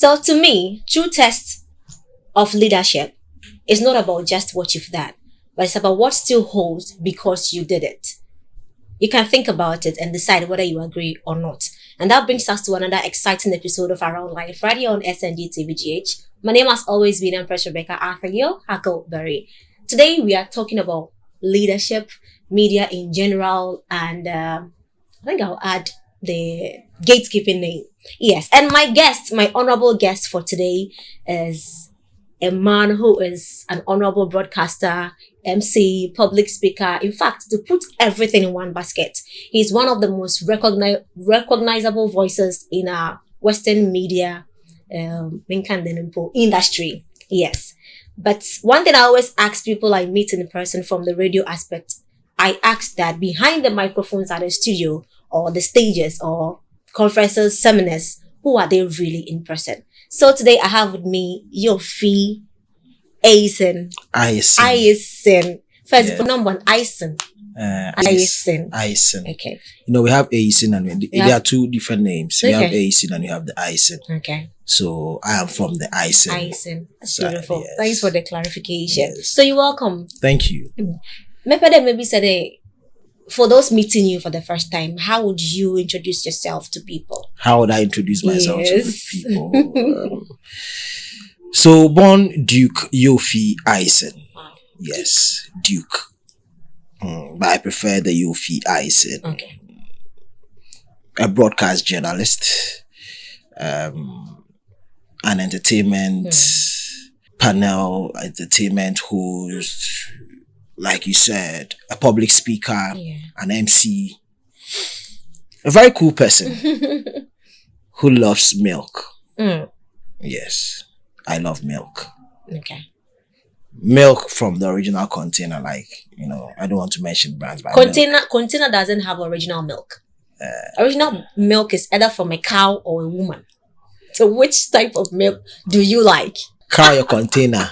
So to me, true test of leadership is not about just what you've done, but it's about what still holds because you did it. You can think about it and decide whether you agree or not. And that brings us to another exciting episode of Around Life, right here on SNG TVGH. My name has always been Empress Rebecca Arthur Huckleberry. Today we are talking about leadership, media in general, and I think I'll add the gatekeeping name. Yes, and my honorable guest for today is a man who is an honorable broadcaster, MC, public speaker. In fact, to put everything in one basket, he's one of the most recognizable voices in our Western media industry. Yes. But one thing I always ask people I meet in person from the radio aspect, I ask that behind the microphones at the studio or the stages or conferences, seminars, who are they really in person? So today I have with me Yoofi Eyeson. First, yeah. Number one, Eyeson. Eyeson. Okay. You know, we have Eyeson and there are two different names. We have Eyeson and we have the Eyeson. Okay. So I am from the Eyeson. Eyeson. That's beautiful. Yes. Thanks for the clarification. Yes. So you're welcome. Thank you. Maybe say for those meeting you for the first time, how would you introduce yourself to people? How would I introduce myself to people? So born Duke Yoofi Eyeson. Wow. Yes, Duke. But I prefer the Yoofi Eyeson. Okay. A broadcast journalist, an entertainment panel, entertainment host, like you said, a public speaker, an MC, a very cool person who loves milk. Yes, I love milk. Okay. Milk from the original container, like, you know, I don't want to mention brands, but container doesn't have original milk. Original milk is either from a cow or a woman. So which type of milk do you like? Cow, your container.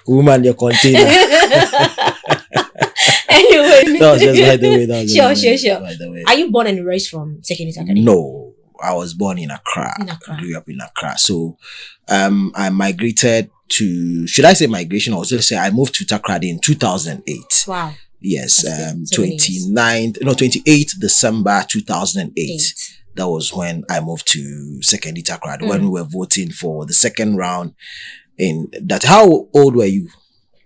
Woman, your container. Anyway. That was just by the way. Sure. By the way. Are you born and raised from Secondary Academy? No. I was born in Accra. I grew up in Accra. So I migrated to, should I say migration or should I say I moved to Takrady in 2008. Wow. Yes, 28th December 2008. That was when I moved to Secondary Takrady, when we were voting for the second round in that. How old were you?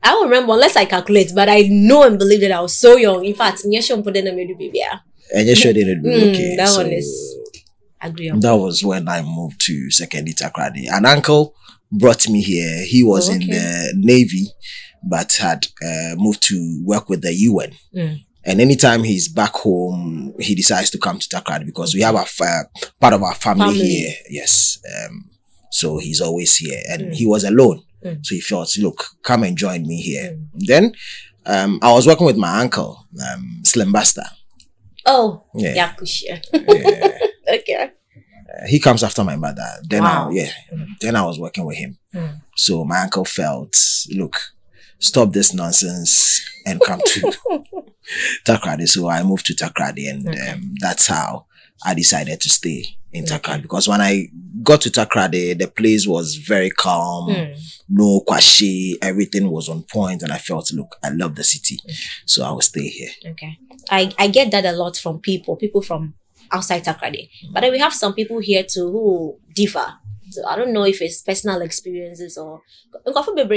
I don't remember unless I calculate, but I know and believe that I was so young. In fact, And you sure didn't okay. That one is agreeable. That was when I moved to Secondary Takrady. An uncle brought me here. He was in the Navy, but had moved to work with the UN. And anytime he's back home, he decides to come to Takrady because we have a part of our family here. Yes. So he's always here. And he was alone. So he felt, look, come and join me here. Then I was working with my uncle, Slim Buster. Oh, yeah. Okay. He comes after my mother. Then then I was working with him. So my uncle felt, look, stop this nonsense and come to Takrady. So I moved to Takrady, and that's how I decided to stay in Takrady. Because when I got to Takrady, the place was very calm, no kwashi, everything was on point, and I felt, look, I love the city, so I will stay here. Okay, I get that a lot from people from outside Takrady, but then we have some people here too who differ. So I don't know if it's personal experiences or Takrady,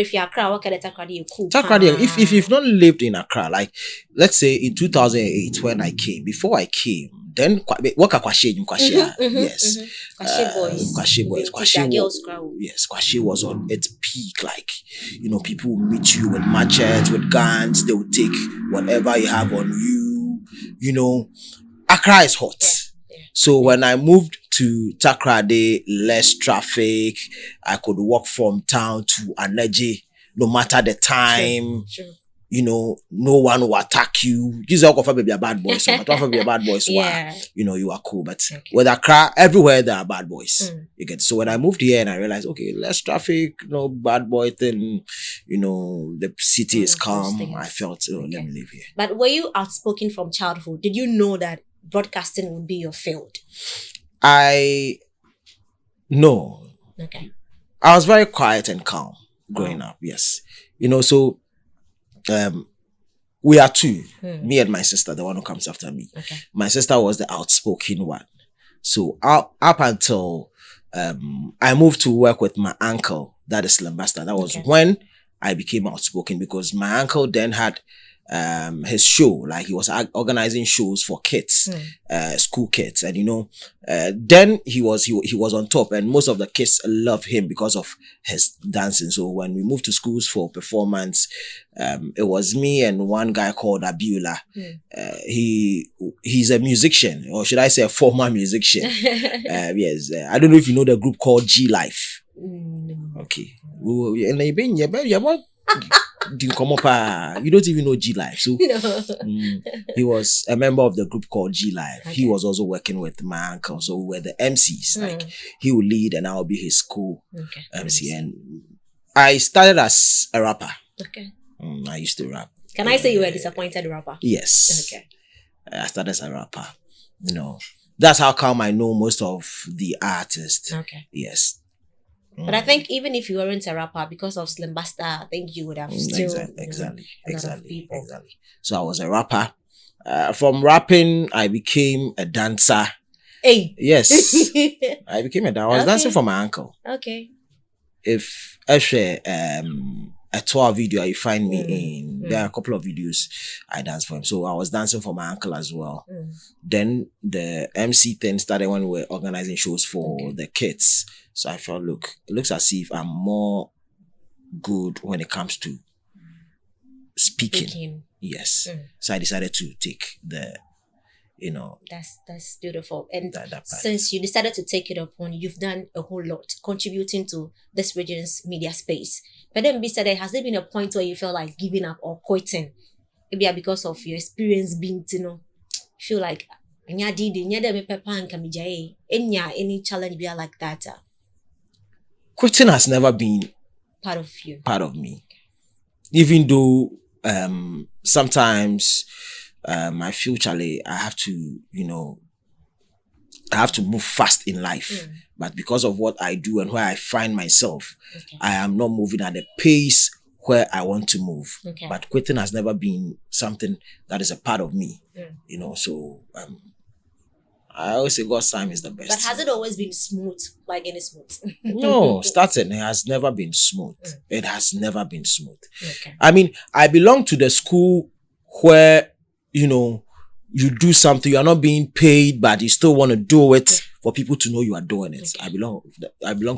if you've not lived in Accra, like let's say in 2008 when I came, before I came, then yes, Kwashi was on its peak. Like, you know, people will meet you with machetes, with guns, they will take whatever you have on you. You know, Accra is hot. So when I moved to Takrady, less traffic, I could walk from town to Aneji, no matter the time. Sure. You know, no one will attack you. You say, "Oh, be a bad boy." So, be a bad boy. So, you know, you are cool. But with Accra, everywhere there are bad boys. You get. So when I moved here and I realized, okay, less traffic, no bad boy thing. You know, the city is calm. I felt, let me live here. But were you outspoken from childhood? Did you know that broadcasting would be your field? No. Okay. I was very quiet and calm growing up. Yes. So we are two, me and my sister, the one who comes after me. Okay. My sister was the outspoken one. So up until I moved to work with my uncle, that is Lambasta. That was when I became outspoken, because my uncle then had his show, like he was organizing shows for kids, school kids, and then he was on top, and most of the kids loved him because of his dancing. So when we moved to schools for performance, it was me and one guy called Abiola. He's a musician, or should I say a former musician. Yes, I don't know if you know the group called G Life. No. Okay, you don't even know G Life. So he was a member of the group called G Life. Okay. He was also working with my uncle. So we were the MCs. Like he would lead and I would be his MC. And I started as a rapper. Okay. I used to rap. Can I say you were a disappointed rapper? Yes. Okay. I started as a rapper. That's how come I know most of the artists. Okay. Yes. But I think even if you weren't a rapper, because of Slim Basta, I think you would have still exactly. people. So I was a rapper. From rapping, I became a dancer. Hey. Yes, I became a dancer. I was dancing for my uncle. Okay. If I share a tour video, you find me in. There are a couple of videos I danced for him. So I was dancing for my uncle as well. Then the MC thing started when we were organizing shows for the kids. So I felt, look, it looks as if I'm more good when it comes to speaking. Yes. So I decided to take the, That's beautiful. And that since you decided to take it upon, you've done a whole lot contributing to this region's media space. But then besides, has there been a point where you felt like giving up or quitting? Maybe because of your experience being, feel like any challenge be like that? Quitting has never been part of you. Part of me. Even though sometimes I feel, Charlie, I have to, I have to move fast in life. But because of what I do and where I find myself, I am not moving at the pace where I want to move. But quitting has never been something that is a part of me. So I always say God's time is the best. But has it always been smooth, like any smooth? No, starting, it has never been smooth. It has never been smooth. I mean, I belong to the school where, you do something, you are not being paid, but you still want to do it for people to know you are doing it. I belong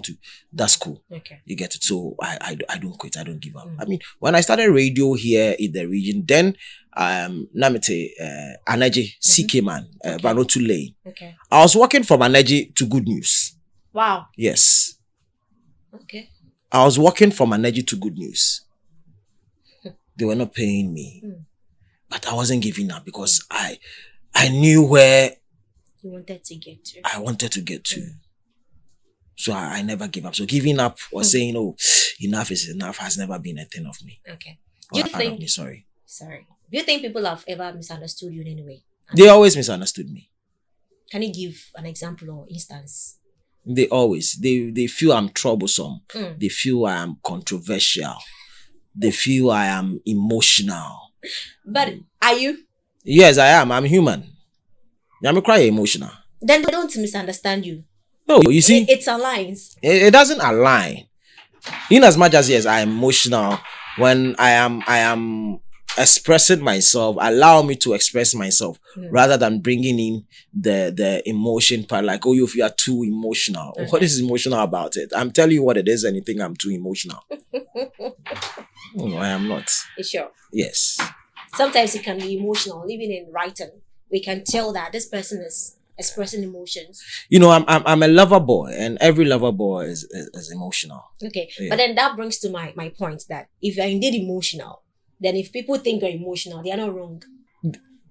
to that school. You get it? So I don't quit. I don't give up. I mean, when I started radio here in the region, then Namete Anaje CK Man Vanotu Lane. I was working from Anaje to Good News. Wow. Yes. Okay. I was working from Anaje to Good News. They were not paying me. But I wasn't giving up because I knew where you wanted to get to. I wanted to get to. So I never give up. So giving up or saying, enough is enough has never been a thing of me. Okay. Do you think? Sorry. Do you think people have ever misunderstood you in any way? They always misunderstood me. Can you give an example or instance? They always. They feel I'm troublesome. They feel I am controversial. They feel I am emotional. But are you? Yes, I am. I'm human. I'm quite emotional. Then they don't misunderstand you. No, you see, it aligns. It doesn't align. In as much as yes, I am emotional. When I am expressing myself, allow me to express myself rather than bringing in the emotion part. Like, if you are too emotional, what is emotional about it? I'm telling you what it is, and you think I'm too emotional. No, I am not. Sure. Yes. Sometimes it can be emotional, even in writing. We can tell that this person is expressing emotions. I'm a lover boy, and every lover boy is emotional. Okay, but then that brings to my point that if you're indeed emotional, then if people think you're emotional, they are not wrong.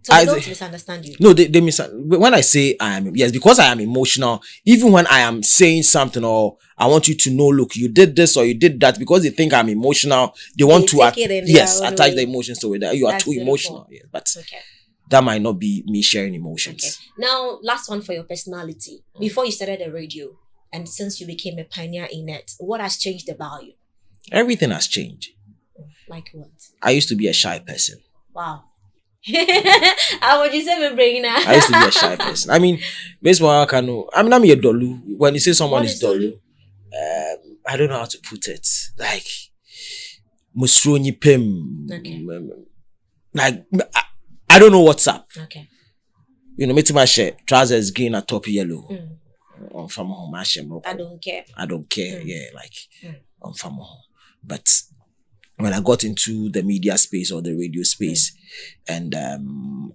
So they don't misunderstand you. No, they when I say I am, yes, because I am emotional, even when I am saying something or I want you to know, look, you did this or you did that, because they think I'm emotional, they want to attach the emotions to it. You are too emotional. Yes, but that might not be me sharing emotions. Okay. Now, last one for your personality. Before you started the radio, and since you became a pioneer in it, what has changed about you? Everything has changed. Like what? I used to be a shy person. Wow. How would you say me bringing that? I used to be a shy person. I mean, basically, I'm a dolu. When you say someone is dolu, I don't know how to put it. Like, musroni pim. Okay. Like, I don't know what's up. Okay. You know, me to my shirt, trousers green and top yellow. From home, I don't care. I don't care. Yeah, like, from home. But when I got into the media space or the radio space, and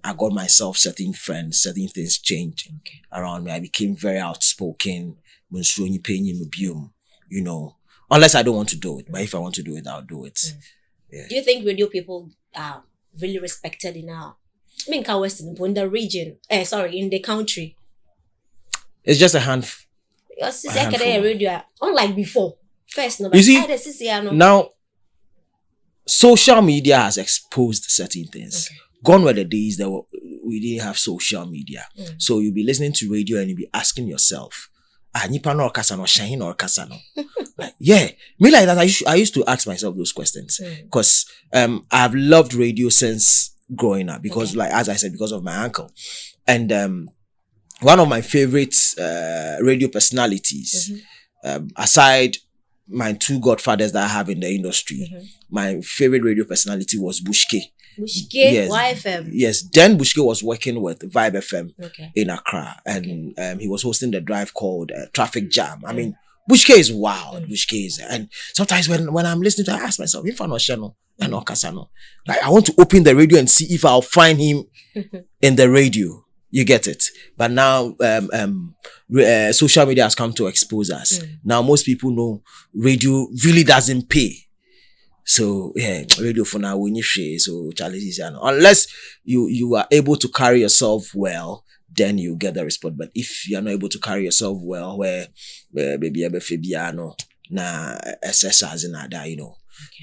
I got myself certain friends, certain things changed around me. I became very outspoken. You know, unless I don't want to do it. But if I want to do it, I'll do it. Yeah. Do you think radio people are really respected in our, in the region? In the country? It's just a handful. Radio, unlike before. First, no, you see, now social media has exposed certain things. Gone were the days that we didn't have social media. So you'll be listening to radio and you'll be asking yourself, nipa no kasano, shahin or kasano. Like, yeah, me like that. I used to ask myself those questions because I've loved radio since growing up because, like as I said, because of my uncle, and one of my favorite radio personalities, aside my two godfathers that I have in the industry, my favorite radio personality was Bushke. Bushke, yes, YFM. Yes, then Bushke was working with Vibe FM in Accra, and he was hosting the drive called Traffic Jam. I mean, Bushke is wild. Bushke is, and sometimes when I'm listening to it, I ask myself, if I know Shano and Okasano, like I want to open the radio and see if I'll find him in the radio. You get it. But now social media has come to expose us. Now most people know radio really doesn't pay. So yeah, radio for now when you share, so challenges unless you are able to carry yourself well, then you get the response. But if you are not able to carry yourself well, where baby Fabiano na SSRs and that, you know,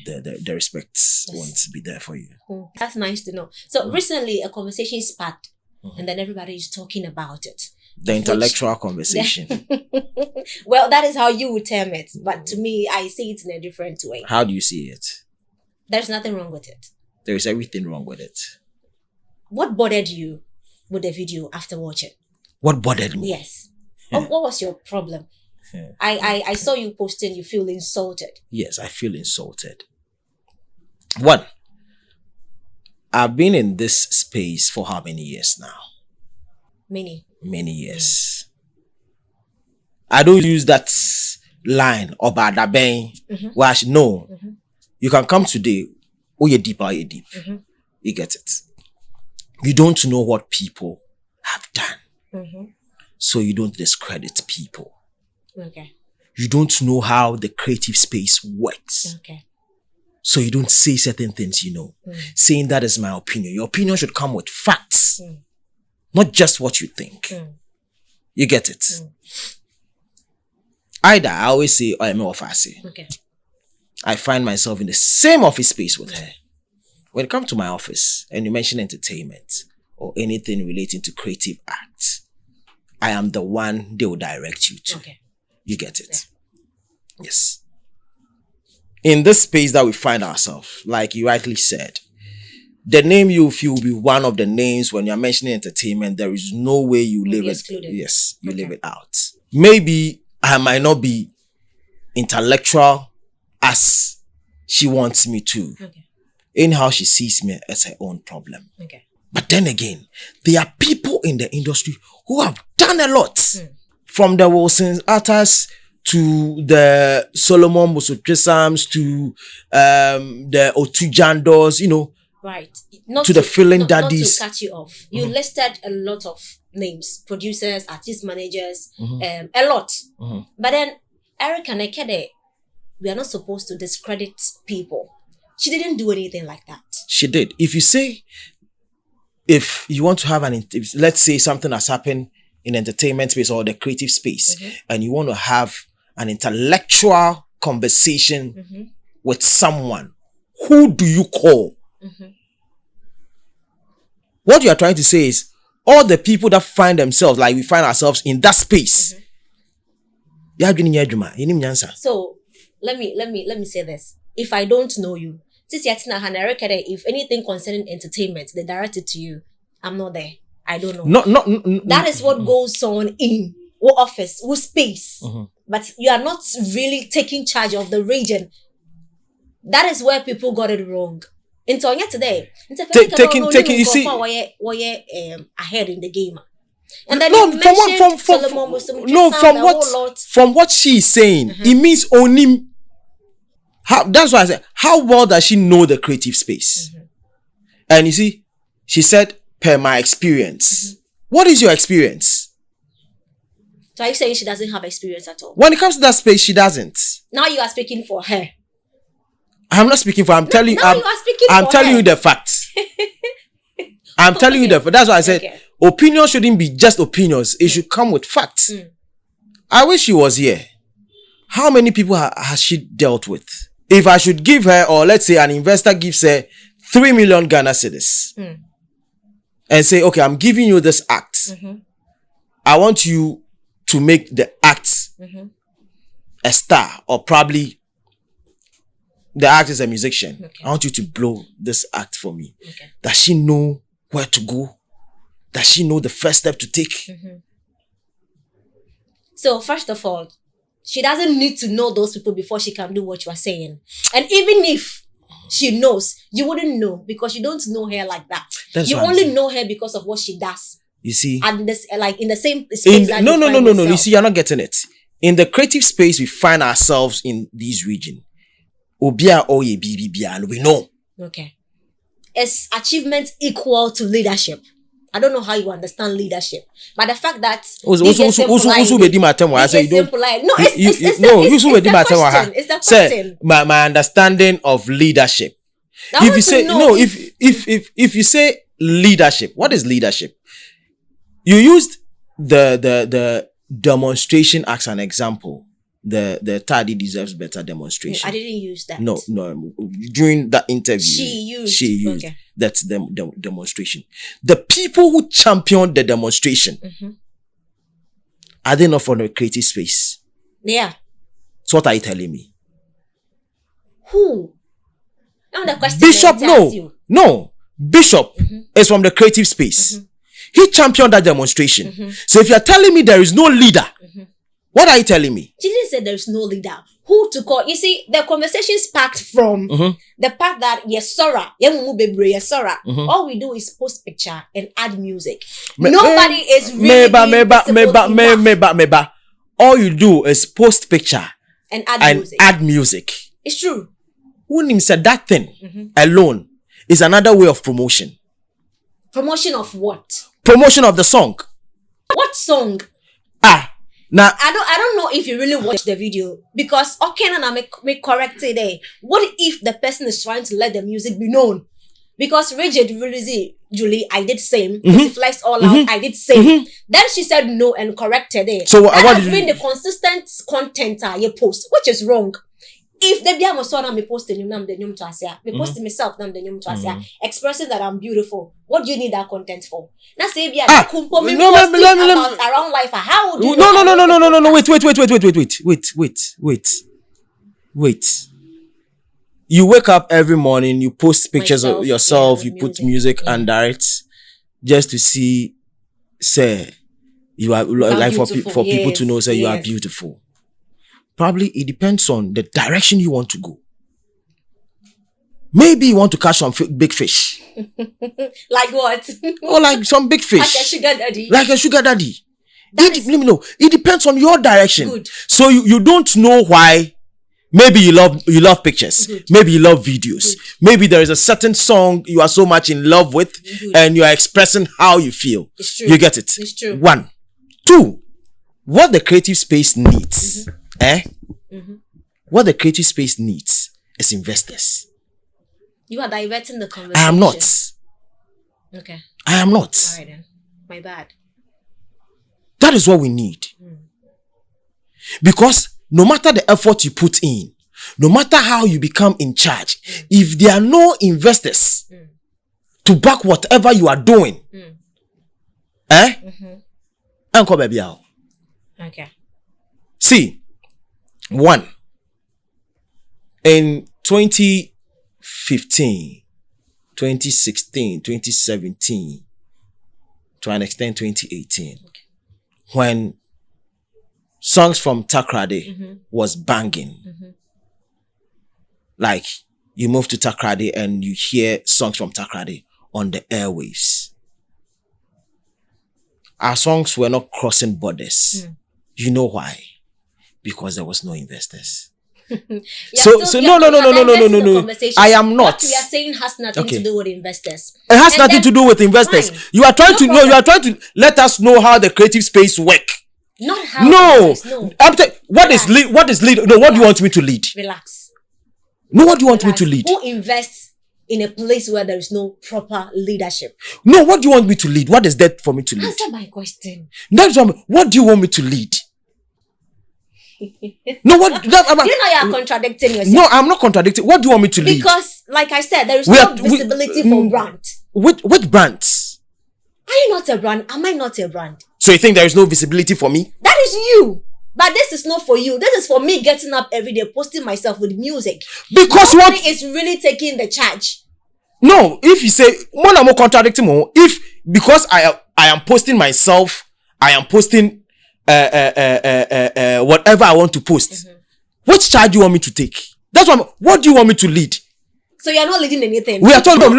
the respect won't be there for you. That's nice to know. So recently a conversation sparked. And then everybody is talking about it. The intellectual conversation. Well, that is how you would term it. But to me, I see it in a different way. How do you see it? There's nothing wrong with it. There is everything wrong with it. What bothered you with the video after watching? What bothered me? Yes. What was your problem? I saw you posting, you feel insulted. Yes, I feel insulted. One, I've been in this space for how many years now? Many years. I don't use that line or badabeng. Well, no. You can come today. Oh, you're deep. You get it. You don't know what people have done. So you don't discredit people. Okay. You don't know how the creative space works. Okay. So you don't say certain things, you know. Saying that is my opinion. Your opinion should come with facts. Not just what you think. You get it? Either I always say, I'm off. Okay. I find myself in the same office space with her. When it comes to my office and you mention entertainment or anything relating to creative acts, I am the one they will direct you to. Okay. You get it? Yeah. Yes. In this space that we find ourselves, like you rightly said, the name Yoofi will be one of the names when you're mentioning entertainment. There is no way you leave it. Yes, you leave it out. Maybe I might not be intellectual as she wants me to. In how she sees me, it's her own problem. But then again, there are people in the industry who have done a lot. From the Wilson artists to the Solomon Busutrisams to the Otujandos, you know. Right. To the Feeling Daddies. Not to cut you off. You listed a lot of names. Producers, artist managers, a lot. But then, Erica Nekede, we are not supposed to discredit people. She didn't do anything like that. She did. If you say, if you want to have let's say something has happened in entertainment space or the creative space, and you want to have an intellectual conversation with someone, who do you call? What you are trying to say is all the people that find themselves, like we find ourselves in that space, Ya adwene nya adwuma, yenim nyansa. So let me say this. If I don't know you, if anything concerning entertainment, they direct it to you. I'm not there. I don't know. That is what goes on in what office, what space. But you are not really taking charge of the region. That is where people got it wrong. Into today, taking you see ahead in the game. And then from what she is saying, it means only. That's why I said, how well does she know the creative space? And you see, she said, per my experience. What is your experience? So are you saying she doesn't have experience at all? When it comes to that space, she doesn't. Now you are speaking for her. I'm not speaking for her. I'm telling you the facts. I'm telling you the facts. That's why I said, opinion shouldn't be just opinions. It should come with facts. I wish she was here. How many people has she dealt with? If I should give her, or let's say an investor gives her 3 million Ghana cedis and say, okay, I'm giving you this act. I want you to make the act a star, or probably the act is a musician. I want you to blow this act for me. Does she know where to go? Does she know the first step to take? So first of all, she doesn't need to know those people before she can do what you are saying. And even if she knows, you wouldn't know because you don't know her like that. You only know her because of what she does. You see? And this, like in the same space. No. You see, you're not getting it. In the creative space, we find ourselves in this region. Obia oye BBBA, we know. Okay. Is achievement equal to leadership? I don't know how you understand leadership, but the fact that it's the question. My understanding of leadership. If you say no, if you say leadership, what is leadership? You used the demonstration as an example. The Tadi deserves better demonstration. I didn't use that. No. During that interview, she used okay. That's the demonstration. The people who championed the demonstration, are they not from the creative space? Yeah. So what are you telling me? Who? Now the question Bishop, no. Bishop is from the creative space. He championed that demonstration. So if you're telling me there is no leader, what are you telling me? She didn't say there's no leader. Who to call? You see, the conversation sparked from the part that all we do is post picture and add music. Nobody is really all you do is post picture and add music. It's true. Who said that thing alone is another way of promotion. Promotion of what? Promotion of the song. What song? Now I don't know if you really watched the video because I make correct today. What if the person is trying to let the music be known? Because Rigid really Julie, I did same. Flex all out, I did same. Then she said no and corrected it. So what has been the consistent content you post, which is wrong. If the biamo so na me posting you nam the nyum to asia, me posting myself nam the nyum to asia, expressing that I'm beautiful. What do you need that content for? Na say bia kumpo me posting about around life. How would you No, wait. You wake up every morning, you post pictures of yourself, you put music under it just to see say you are like for people to know say you are beautiful. Probably it depends on the direction you want to go. Maybe you want to catch some big fish. Like what? Or like some big fish. Like a sugar daddy. Let me know. It depends on your direction. Good. So you don't know why. Maybe you love pictures. Good. Maybe you love videos. Good. Maybe there is a certain song you are so much in love with and you are expressing how you feel. It's true. You get it? It's true. 1. 2. What the creative space needs. What the creative space needs is investors. You are diverting the conversation. I am not. Okay. I am not. All right then. My bad. That is what we need. Because no matter the effort you put in, no matter how you become in charge, if there are no investors to back whatever you are doing, Okay. See, One, in 2015, 2016, 2017, to an extent 2018, when songs from Takrade was banging. Like, you move to Takrade and you hear songs from Takrade on the airwaves. Our songs were not crossing borders. You know why? Because there was no investors. No. I am not. What we are saying has nothing to do with investors. It has nothing to do with investors. Fine. You are trying to let us know how the creative space work. Not how. No. What is lead? No, what do you want me to lead? Relax. No, what do you want me to lead? Who invests in a place where there is no proper leadership? No, what do you want me to lead? What is that for me to lead? Answer my question. That's what do you want me to lead? No, what? You know you are contradicting yourself. No, I'm not contradicting. What do you want me to lead? Because, like I said, there is no visibility for brand. Which brands? Are you not a brand? Am I not a brand? So you think there is no visibility for me? That is you. But this is not for you. This is for me getting up every day, posting myself with music. Because what is really taking the charge. No, if you say one I'm contradicting more, if because I am posting myself, I am posting whatever I want to post. Which charge do you want me to take? That's what do you want me to lead? So you're not leading anything. We are talking about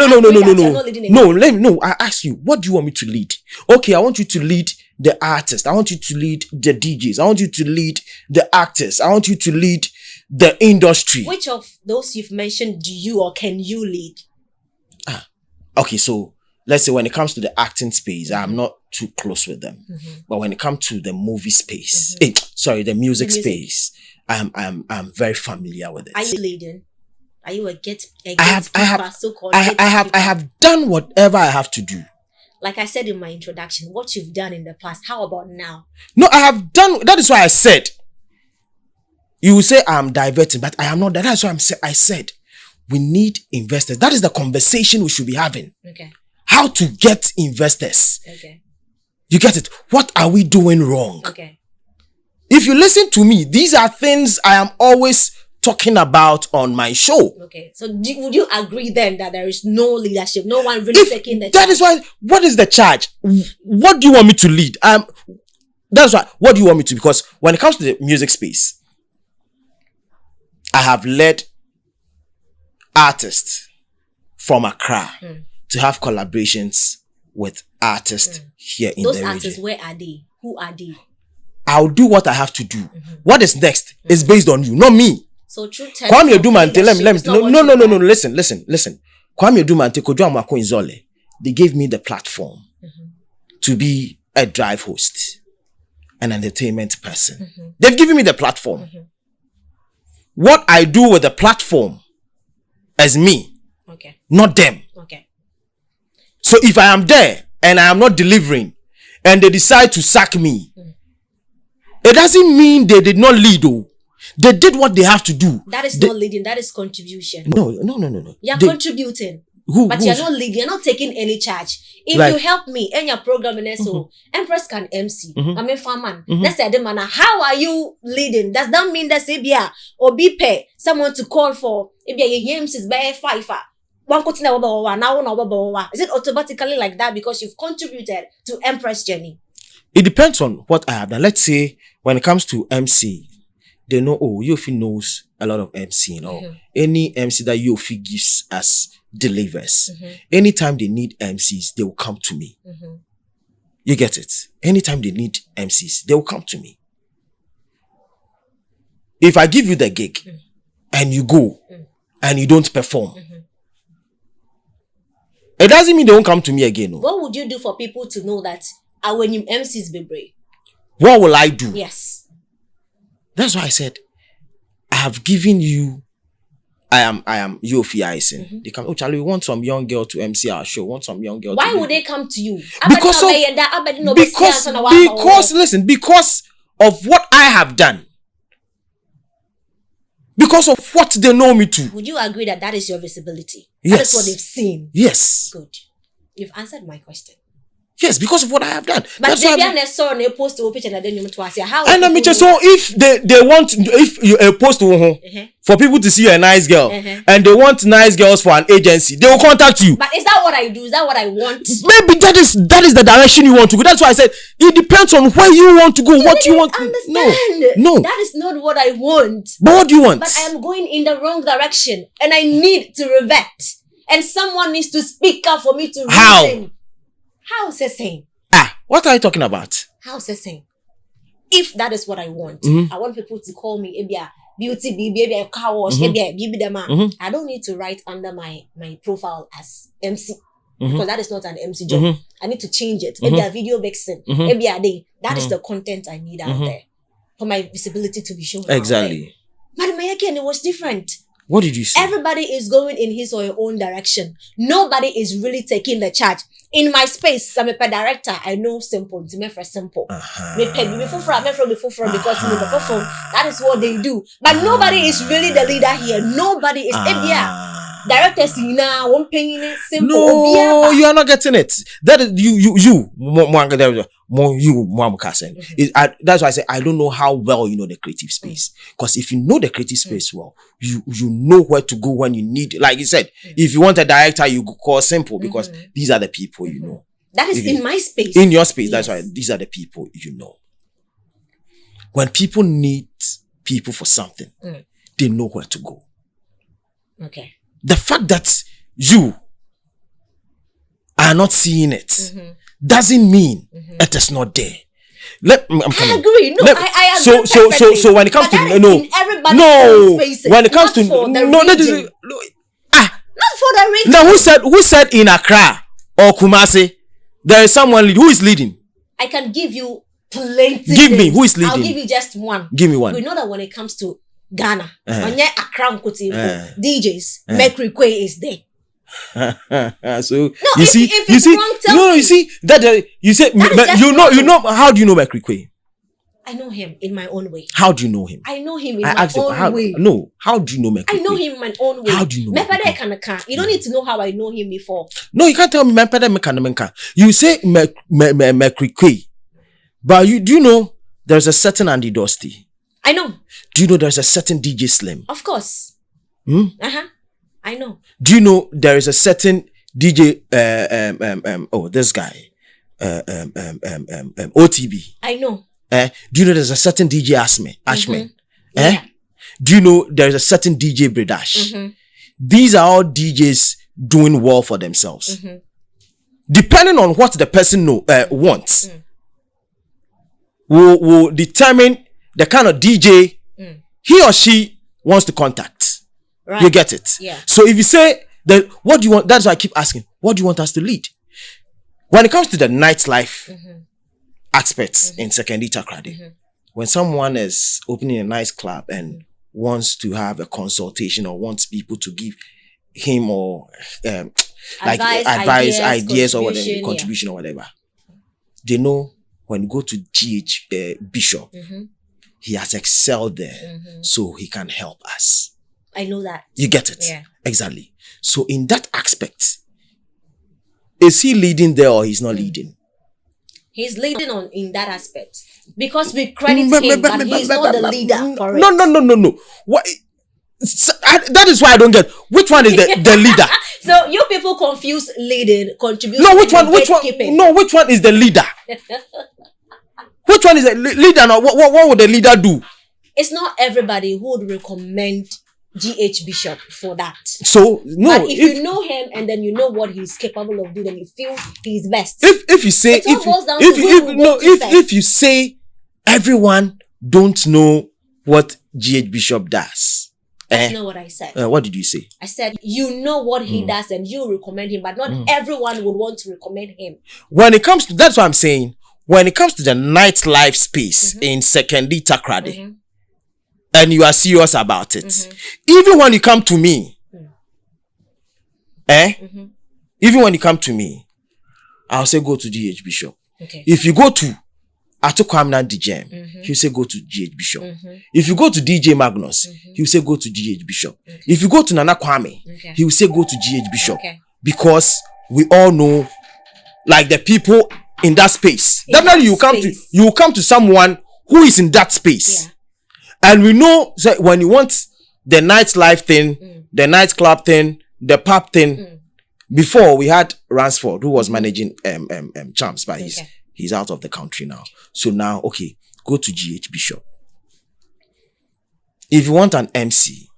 no. I ask you, what do you want me to lead? Okay, I want you to lead the artists. I want you to lead the DJs. I want you to lead the actors. I want you to lead the industry. Which of those you've mentioned do you or can you lead? Okay, so let's say when it comes to the acting space, I'm not too close with them. But when it comes to the movie space, the music space, I'm very familiar with it. Are you leading? Are you a I have done whatever I have to do. Like I said in my introduction, what you've done in the past, how about now? No, I have done. That is why I said. You will say I'm diverting, but I am not. That's why I said we need investors. That is the conversation we should be having. Okay. How to get investors. Okay. You get it? What are we doing wrong? Okay. If you listen to me, these are things I am always talking about on my show. Okay. So would you agree then that there is no leadership? No one really taking the charge? That is why, what is the charge? What do you want me to lead? That's why, what do you want me to? Because when it comes to the music space, I have led artists from Accra to have collaborations with artists here in the region. Those artists, where are they? Who are they? I'll do what I have to do. What is next is based on you, not me. So true. Kwame Odumante, let me. No. Listen. Kwame Odumante, Kojo Amwako Inzole, they gave me the platform to be a drive host, an entertainment person. They've given me the platform. What I do with the platform is me, not them. Okay. So if I am there and I am not delivering, and they decide to sack me, it doesn't mean they did not lead. They did what they have to do. That is not leading. That is contribution. No. You're contributing. But you're not leading. You're not taking any charge. If you help me in your program in SO, Empress can MC. I mean, farman. Let's say, how are you leading? Does that mean that Sabia or be pay someone to call for? If your MCs by FIFA. Is it automatically like that because you've contributed to Empress journey? It depends on what I have done. Let's say when it comes to MC, they know, Yoofi knows a lot of MC. Any MC that Yoofi gives us delivers. Anytime they need MCs, they will come to me. You get it? Anytime they need MCs, they will come to me. If I give you the gig and you go and you don't perform, it doesn't mean they won't come to me again. No. What would you do for people to know that when you MCs be brave? What will I do? Yes. That's why I said, I have given you, I am Yoofi Eyeson. They come, Charlie, we want some young girl to MC our show. Want some young girl. Why would they come to you? Because of what I have done. Because of what they know me to. Would you agree that that is your visibility? Yes. That is what they've seen? Yes. Good. You've answered my question. Yes, because of what I have done. But That's they why be post to a picture and then you want to how. and I mean, so if they want, if you post for people to see you're a nice girl, and they want nice girls for an agency, they will contact you. But is that what I do? Is that what I want? Maybe that is the direction you want to go. That's why I said it depends on where you want to go. What you want? Understand? No, that is not what I want. But what do you want? But I am going in the wrong direction, and I need to revert. And someone needs to speak up for me to reason. How is it saying? What are you talking about? How is it saying? If that is what I want, I want people to call me Ebia beauty baby, a car wash, Ebia baby dema. I don't need to write under my profile as MC because that is not an MC job. I need to change it. Ebia video vixen, Ebia day. That is the content I need out there for my visibility to be shown. Exactly. But again, it was different. What did you say? Everybody is going in his or her own direction. Nobody is really taking the charge. In my space, I'm a director. I know simple. To me for simple. Because that is what they do. But nobody is really the leader here. Nobody is. Directors now won't pay it simple. No, you are not getting it. That is you. That's why I say I don't know how well you know the creative space. Because if you know the creative space well, you know where to go when you need. Like you said, if you want a director, you call simple because these are the people you know. That is in my space. In your space, that's why these are the people you know. When people need people for something, they know where to go. Okay. The fact that you are not seeing it doesn't mean it is not there. I'm coming. I agree. No, I agree. So when it comes to when it comes to not for the region. Now who said in Accra or Kumasi there is someone who is leading? I can give you plenty. Give me who is leading. I'll give you just one. Give me one. We know that when it comes to Ghana, when you're Accra DJs, Mercury Quay is there. So you see that you say you know how do you know Mercury Quay? I know him in my own way. How do you know him? I know him in my own way. No, how do you know Mercury? I know him in my own way. How do you know? You don't need to know how I know him before. No, you can't tell me You say Mercury Quay, but do you know there's a certain Andy Dusty? I know. Do you know there's a certain DJ Slim? Of course. I know. Do you know there is a certain DJ this guy OTB? I know. Do you know there's a certain DJ Ashman? Do you know there's a certain DJ Bredash? These are all DJs doing well for themselves. Depending on what the person wants, will determine the kind of DJ he or she wants to contact. Right. You get it? Yeah. So if you say that, what do you want? That's why I keep asking, what do you want us to lead? When it comes to the nightlife aspects in Secondary Takrade, when someone is opening a nice club and wants to have a consultation or wants people to give him or advice, ideas or whatever, contribution or whatever, they know when you go to GH Bishop, he has excelled there, so he can help us. I know that. You get it? Yeah. Exactly. So in that aspect, is he leading there or he's not leading? He's leading in that aspect. Because we credit him, but he's not the leader for it. No. What? That is why I don't get. Which one is the leader? So you people confuse leading, contribution. No, which one? No, which one is the leader? Which one is the leader? Now, what would the leader do? It's not everybody who would recommend GH Bishop for that. So no, but if you know him and then you know what he's capable of doing, and you feel he's best. If you say if you say everyone don't know what GH Bishop does. That's not what I said. What did you say? I said you know what he does and you recommend him, but not everyone would want to recommend him. When it comes to that's what I'm saying. When it comes to the nightlife space in Secondary Takrade. And you are serious about it. Even when you come to me, even when you come to me, I'll say go to GH Bishop. Okay. If you go to Atokwamna DJM, he'll say go to GH Bishop. If you go to DJ Magnus, he'll say go to GH Bishop. If you go to Nana Kwame, he'll say go to GH Bishop. Because we all know, like the people in that space. In Definitely that you will come to someone who is in that space. Yeah. And we know that when you want the nightlife thing, the nightclub thing, the pub thing, before we had Ransford, who was managing Champs, but he's out of the country now. So now, okay, go to GH Bishop. If you want an MC,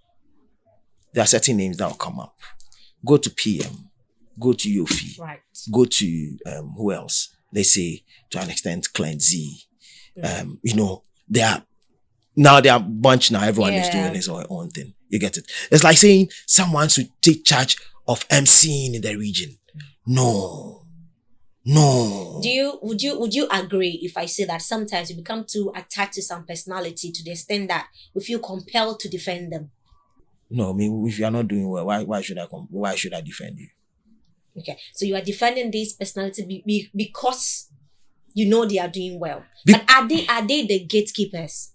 there are certain names that will come up. Go to PM, go to Yoofi, Right. go to who else? Let's say to an extent Cleansy. You know, there are a bunch now. Everyone is doing his own thing. You get it? It's like saying someone should take charge of MCing in the region. No. Would you agree if I say that sometimes you become too attached to some personality to the extent that we feel compelled to defend them? No, I mean, if you are not doing well, why should I defend you? Okay, so you are defending this personality because you know they are doing well. But are they the gatekeepers?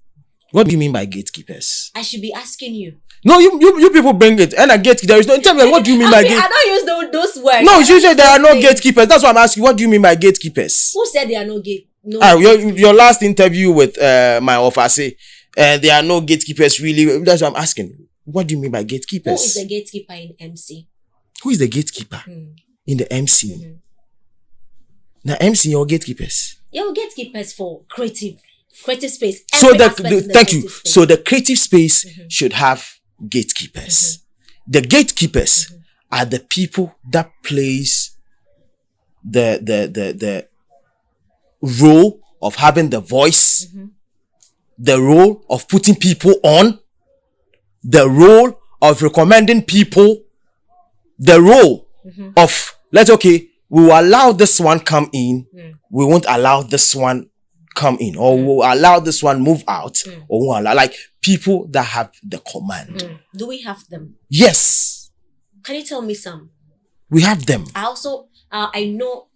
What do you mean by gatekeepers? I should be asking you. No, you people bring it. And there is no. Tell me, what do you mean by gatekeepers? I don't use those words. No, you said there are no gatekeepers. That's why I'm asking. What do you mean by gatekeepers? Who said there are no gatekeepers? Your last interview with my officer, there are no gatekeepers. Really, that's what I'm asking. What do you mean by gatekeepers? Who is the gatekeeper in MC? Who is the gatekeeper in the MC? Now, MC or gatekeepers? You're gatekeepers for creative space. So thank you. Space. So the creative space should have gatekeepers. The gatekeepers are the people that plays the role of having the voice, the role of putting people on, the role of recommending people, the role of we will allow this one come in, we won't allow this one come in, or we'll allow this one move out, or we'll allow, like, people that have the command. Do we have them? Yes. Can you tell me some? We have them. I also I know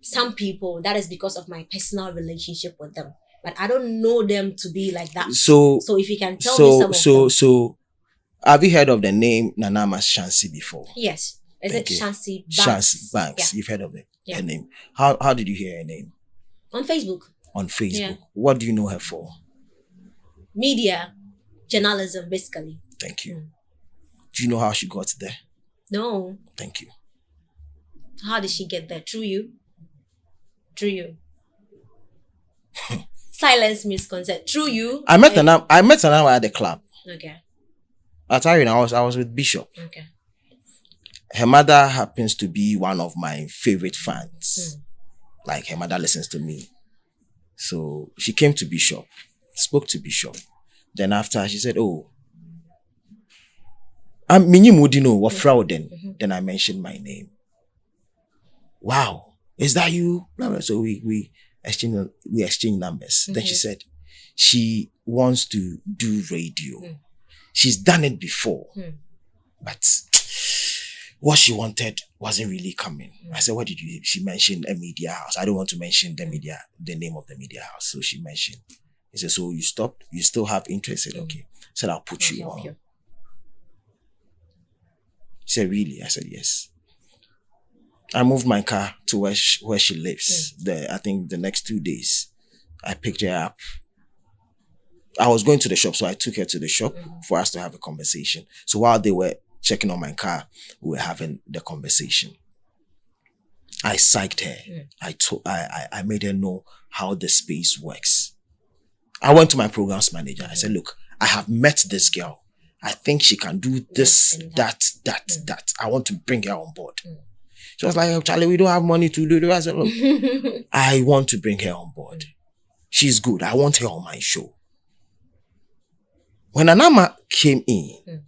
some people, that is because of my personal relationship with them, but I don't know them to be like that. So if you can tell me some of them. So have you heard of the name Nanama Shansi before? Yes. Is it Shansi Banks? Shansi Banks. Yeah. You've heard of it? Yeah. Her name. How did you hear her name? On Facebook. On Facebook. Yeah. What do you know her for? Media, journalism, basically. Thank you. Do you know how she got there? No. Thank you. How did she get there? Through you? Silence means consent. Through you? I met her at the club. Okay. I'll tell you, I was with Bishop. Okay. Her mother happens to be one of my favorite fans. Like, her mother listens to me. So she came to Bishop, spoke to Bishop. Then after, she said, "Oh, I'm Mini Mudino, what fraud then?" Then I mentioned my name. Wow, is that you? So we exchanged numbers. Then she said she wants to do radio. She's done it before, but what she wanted wasn't really coming. I said, "What did you?" She mentioned a media house. I don't want to mention the name of the media house. So she mentioned. He said, "So you stopped? You still have interest?" I said, "Okay." I said, "I'll put you on." She said, "Really?" I said, "Yes." I moved my car to where she lives. I think the next 2 days, I picked her up. I was going to the shop, so I took her to the shop for us to have a conversation. So while they were checking on my car, we were having the conversation. I psyched her. I made her know how the space works. I went to my programs manager. I said, "Look, I have met this girl. I think she can do this, that. I want to bring her on board." She was like, "Oh, Charlie, we don't have money to do it." I said, "Look, I want to bring her on board. She's good. I want her on my show." When Anama came in,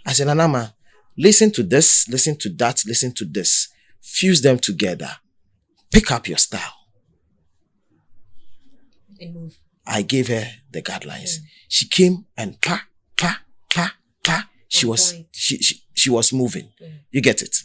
I said, "Anama, listen to this, listen to that, listen to this. Fuse them together. Pick up your style." And move. I gave her the guidelines. She came and pa. She was moving. You get it?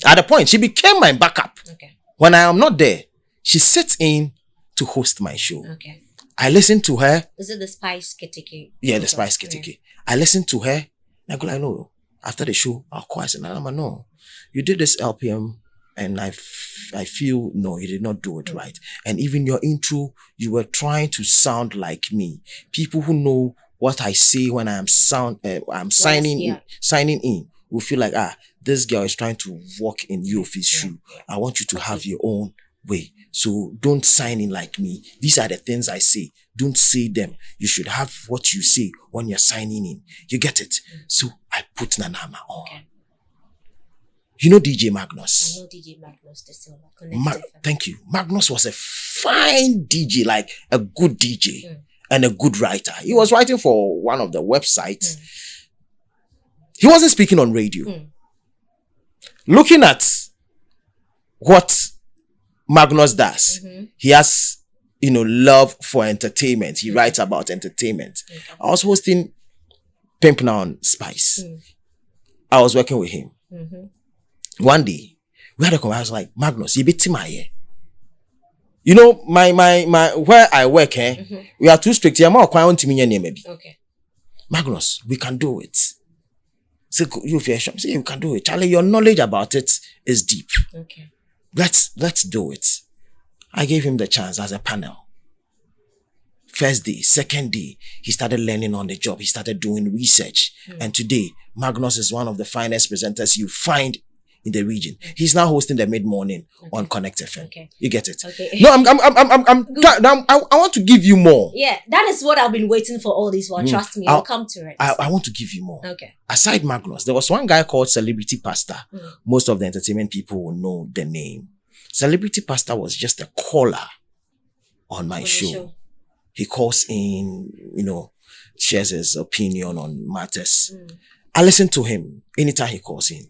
At the point, she became my backup. Okay. When I am not there, she sits in to host my show. Okay. I listen to her. Is it the Spice Keteke? Yeah, the Spice Keteke. I listen to her. And I go like, "No, after the show, I'll call." I said, "No, you did this LPM And I feel, no, you did not do it right. And even your intro, you were trying to sound like me. People who know what I say when I'm signing in will feel like, this girl is trying to walk in Yoofi's shoe. I want you to have your own way. So don't sign in like me. These are the things I say. Don't say them. You should have what you say when you're signing in. You get it? So I put Nanama on. Okay. You know DJ Magnus? I know DJ Magnus, the silver. Thank you. Magnus was a fine DJ, like a good DJ and a good writer. He was writing for one of the websites. He wasn't speaking on radio. Looking at what Magnus does, he has, love for entertainment. He writes about entertainment. I was hosting Pimp Now on Spice. I was working with him. One day, we had a conversation. I was like, Magnus, you beat my ear. You know, my where I work, we are too strict. Okay. Magnus, we can do it. Say, Yoofi Eyeson, say, you can do it. Charlie, your knowledge about it is deep. Okay. Let's do it. I gave him the chance as a panel. First day, second day, he started learning on the job. He started doing research. And today, Magnus is one of the finest presenters you find in the region. He's now hosting the mid-morning on Connect FM. Okay. You get it? Okay. No, I want to give you more. Yeah, that is what I've been waiting for all this while. Trust me, I'll come to it. I want to give you more. Okay. Aside Magnus, there was one guy called Celebrity Pastor. Most of the entertainment people will know the name. Celebrity Pastor was just a caller on my show. He calls in, shares his opinion on matters. I listen to him anytime he calls in.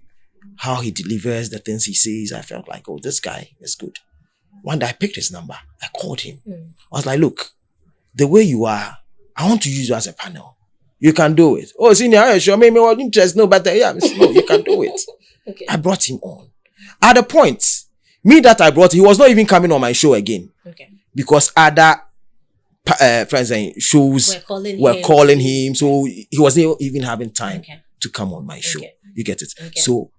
How he delivers the things he says, I felt like, this guy is good. One day I picked his number. I called him. I was like, look, the way you are, I want to use you as a panel. You can do it. Oh, senior, sure, maybe more interest, no, but yeah, no, you can do it. Okay. I brought him on. At the point, me that I brought, he was not even coming on my show again. Okay. Because other friends and shows were calling him. So he wasn't even having time to come on my show. You get it? Okay. So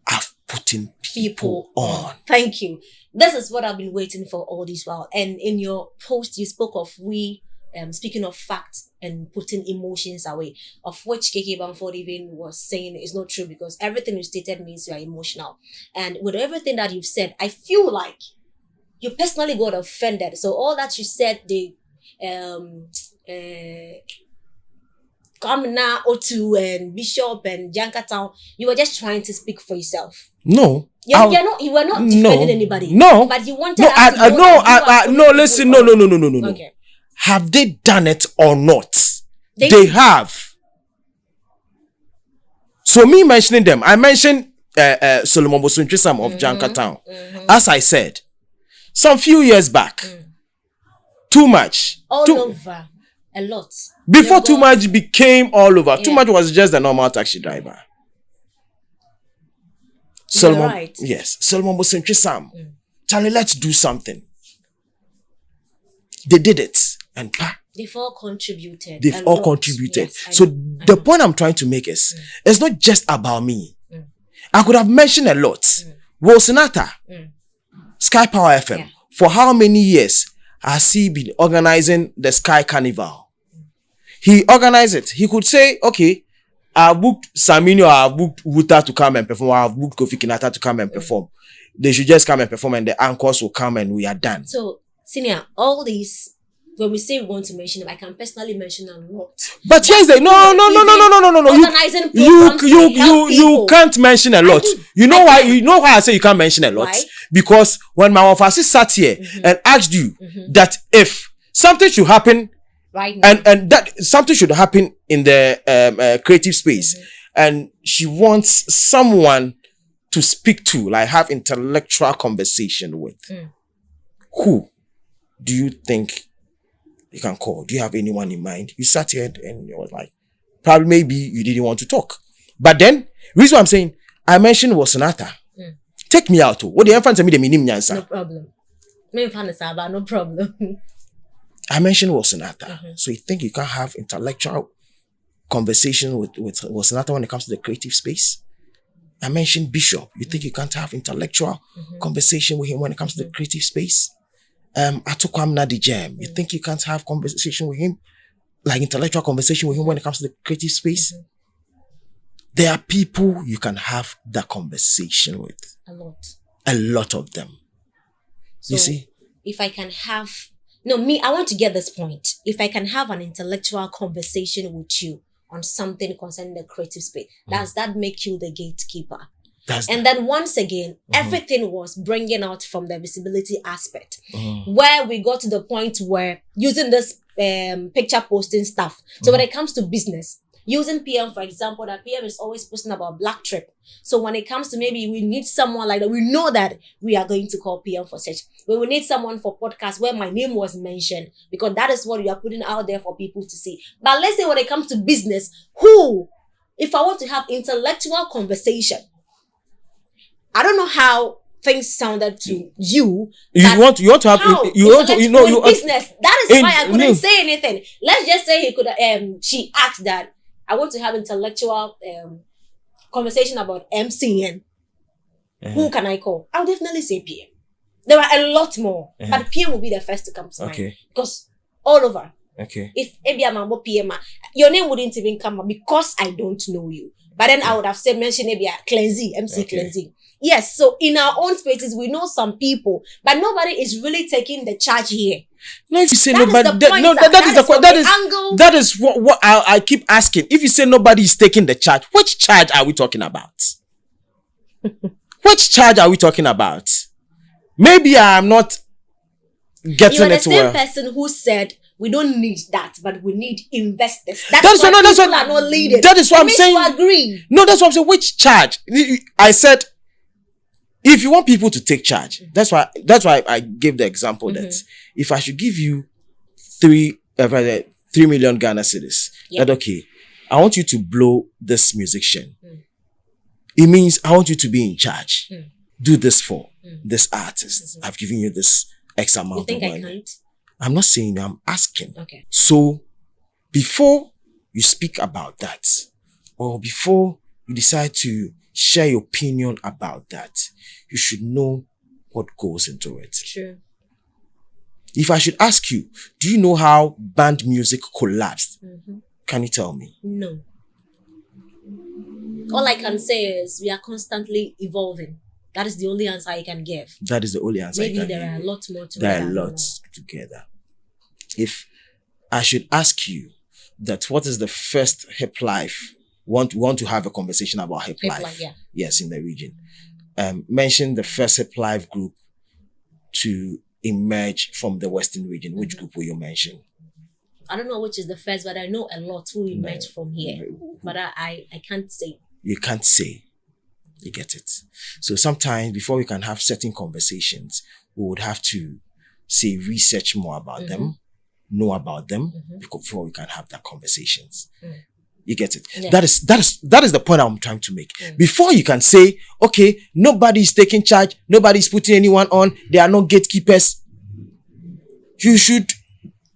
I've put in people on. Thank you. This is what I've been waiting for all this while. And in your post, you spoke of speaking of facts and putting emotions away, of which KK Bamford even was saying is not true, because everything you stated means you are emotional. And with everything that you've said, I feel like you personally got offended. So all that you said, the Kamina, Otu, and Bishop, and Jankatown, you were just trying to speak for yourself. No. You were not defending anybody. No. But you wanted listen, no. Okay. Have they done it or not? They have. So me mentioning them, I mentioned Solomon Bosuntrisam of Jankatown. As I said, some few years back, Too Much. Over. A lot. Before Too Much became all over. Yeah. Too Much was just a normal taxi driver. Solomon, right. Yes. Solomon Bosuntrisam. Charlie, let's do something. They did it. And they've all contributed. Yes, so the point I'm trying to make is, it's not just about me. I could have mentioned a lot. Will Sonata, Sky Power FM, for how many years has he been organizing the Sky Carnival? He organized it. He could say, okay, I booked Samini, or I booked Wuta to come and perform, or I booked Kofi Kinata to come and perform. They should just come and perform, and the anchors will come and we are done. So, Senior, all these, when we say we want to mention them, I can personally mention a lot. But here's the no. You can't mention a lot. You know why? You know why I say you can't mention a lot? Why? Because when my officer sat here and asked you that if something should happen right now, and that something should happen in the creative space, and she wants someone to speak to, like have intellectual conversation with, who do you think you can call? Do you have anyone in mind? You sat here and it was like, probably maybe you didn't want to talk. But then, reason why I'm saying, I mentioned was Sonata. Take me out. What the infant me the meaning nyansa? No problem. No problem. I mentioned was Sonata. So you think you can have intellectual conversation with Sonata when it comes to the creative space? I mentioned Bishop. You think you can't have intellectual conversation with him when it comes to the creative space? Atukwamna the Jam. You think you can't have conversation with him, like intellectual conversation with him when it comes to the creative space? There are people you can have that conversation with. A lot of them. So you see? If I can have... No, I want to get this point. If I can have an intellectual conversation with you on something concerning the creative space, does that make you the gatekeeper? Then once again, everything was bringing out from the visibility aspect, where we got to the point where using this picture posting stuff. So when it comes to business, using PM, for example, that PM is always posting about Black Trip. So when it comes to maybe we need someone like that, we know that we are going to call PM for such. When we need someone for podcast where my name was mentioned, because that is what we are putting out there for people to see. But let's say when it comes to business, if I want to have intellectual conversation, I don't know how things sounded to you. You want to have business. That is why I couldn't say anything. Let's just say he could. She asked that I want to have intellectual conversation about MCN. Who can I call? I'll definitely say PM. There are a lot more, but PM will be the first to come to mind because all over. If Ebiamambo PM, your name wouldn't even come up because I don't know you. But then I would have said mention Ebia Cleansing, MC Cleansing. Yes, so in our own spaces, we know some people, but nobody is really taking the charge here. No, if you say nobody, that is what I keep asking. If you say nobody is taking the charge, which charge are we talking about? Which charge are we talking about? Maybe I am not getting it well. You're the same person who said we don't need that, but we need investors. That's why people are not leading. That is what I'm saying. You agree? No, that's what I'm saying. Which charge? I said, if you want people to take charge, that's why I gave the example that if I should give you 3 million Ghana cedis, that okay, I want you to blow this musician. It means I want you to be in charge. Do this for this artist. I've given you this X amount of money. I can't? I'm not saying you, I'm asking. Okay. So before you speak about that, or before you decide to share your opinion about that, you should know what goes into it. True. If I should ask you, do you know how band music collapsed? Can you tell me? No. All I can say is we are constantly evolving. That is the only answer I can give. That is the only answer I can give. Maybe there are a lot more to it. There are lots together. If I should ask you that what is the first hip life, want to have a conversation about hip life. Yes, in the region. Mention the first hip life group to emerge from the Western region. Which group will you mention? I don't know which is the first, but I know a lot who emerged from here. But I can't say. You can't say. You get it. So sometimes before we can have certain conversations, we would have to say research more about them, know about them, before we can have that conversations. You get it? Yeah. That is the point I'm trying to make. Before you can say, okay, nobody is taking charge, nobody is putting anyone on, there are no gatekeepers, you should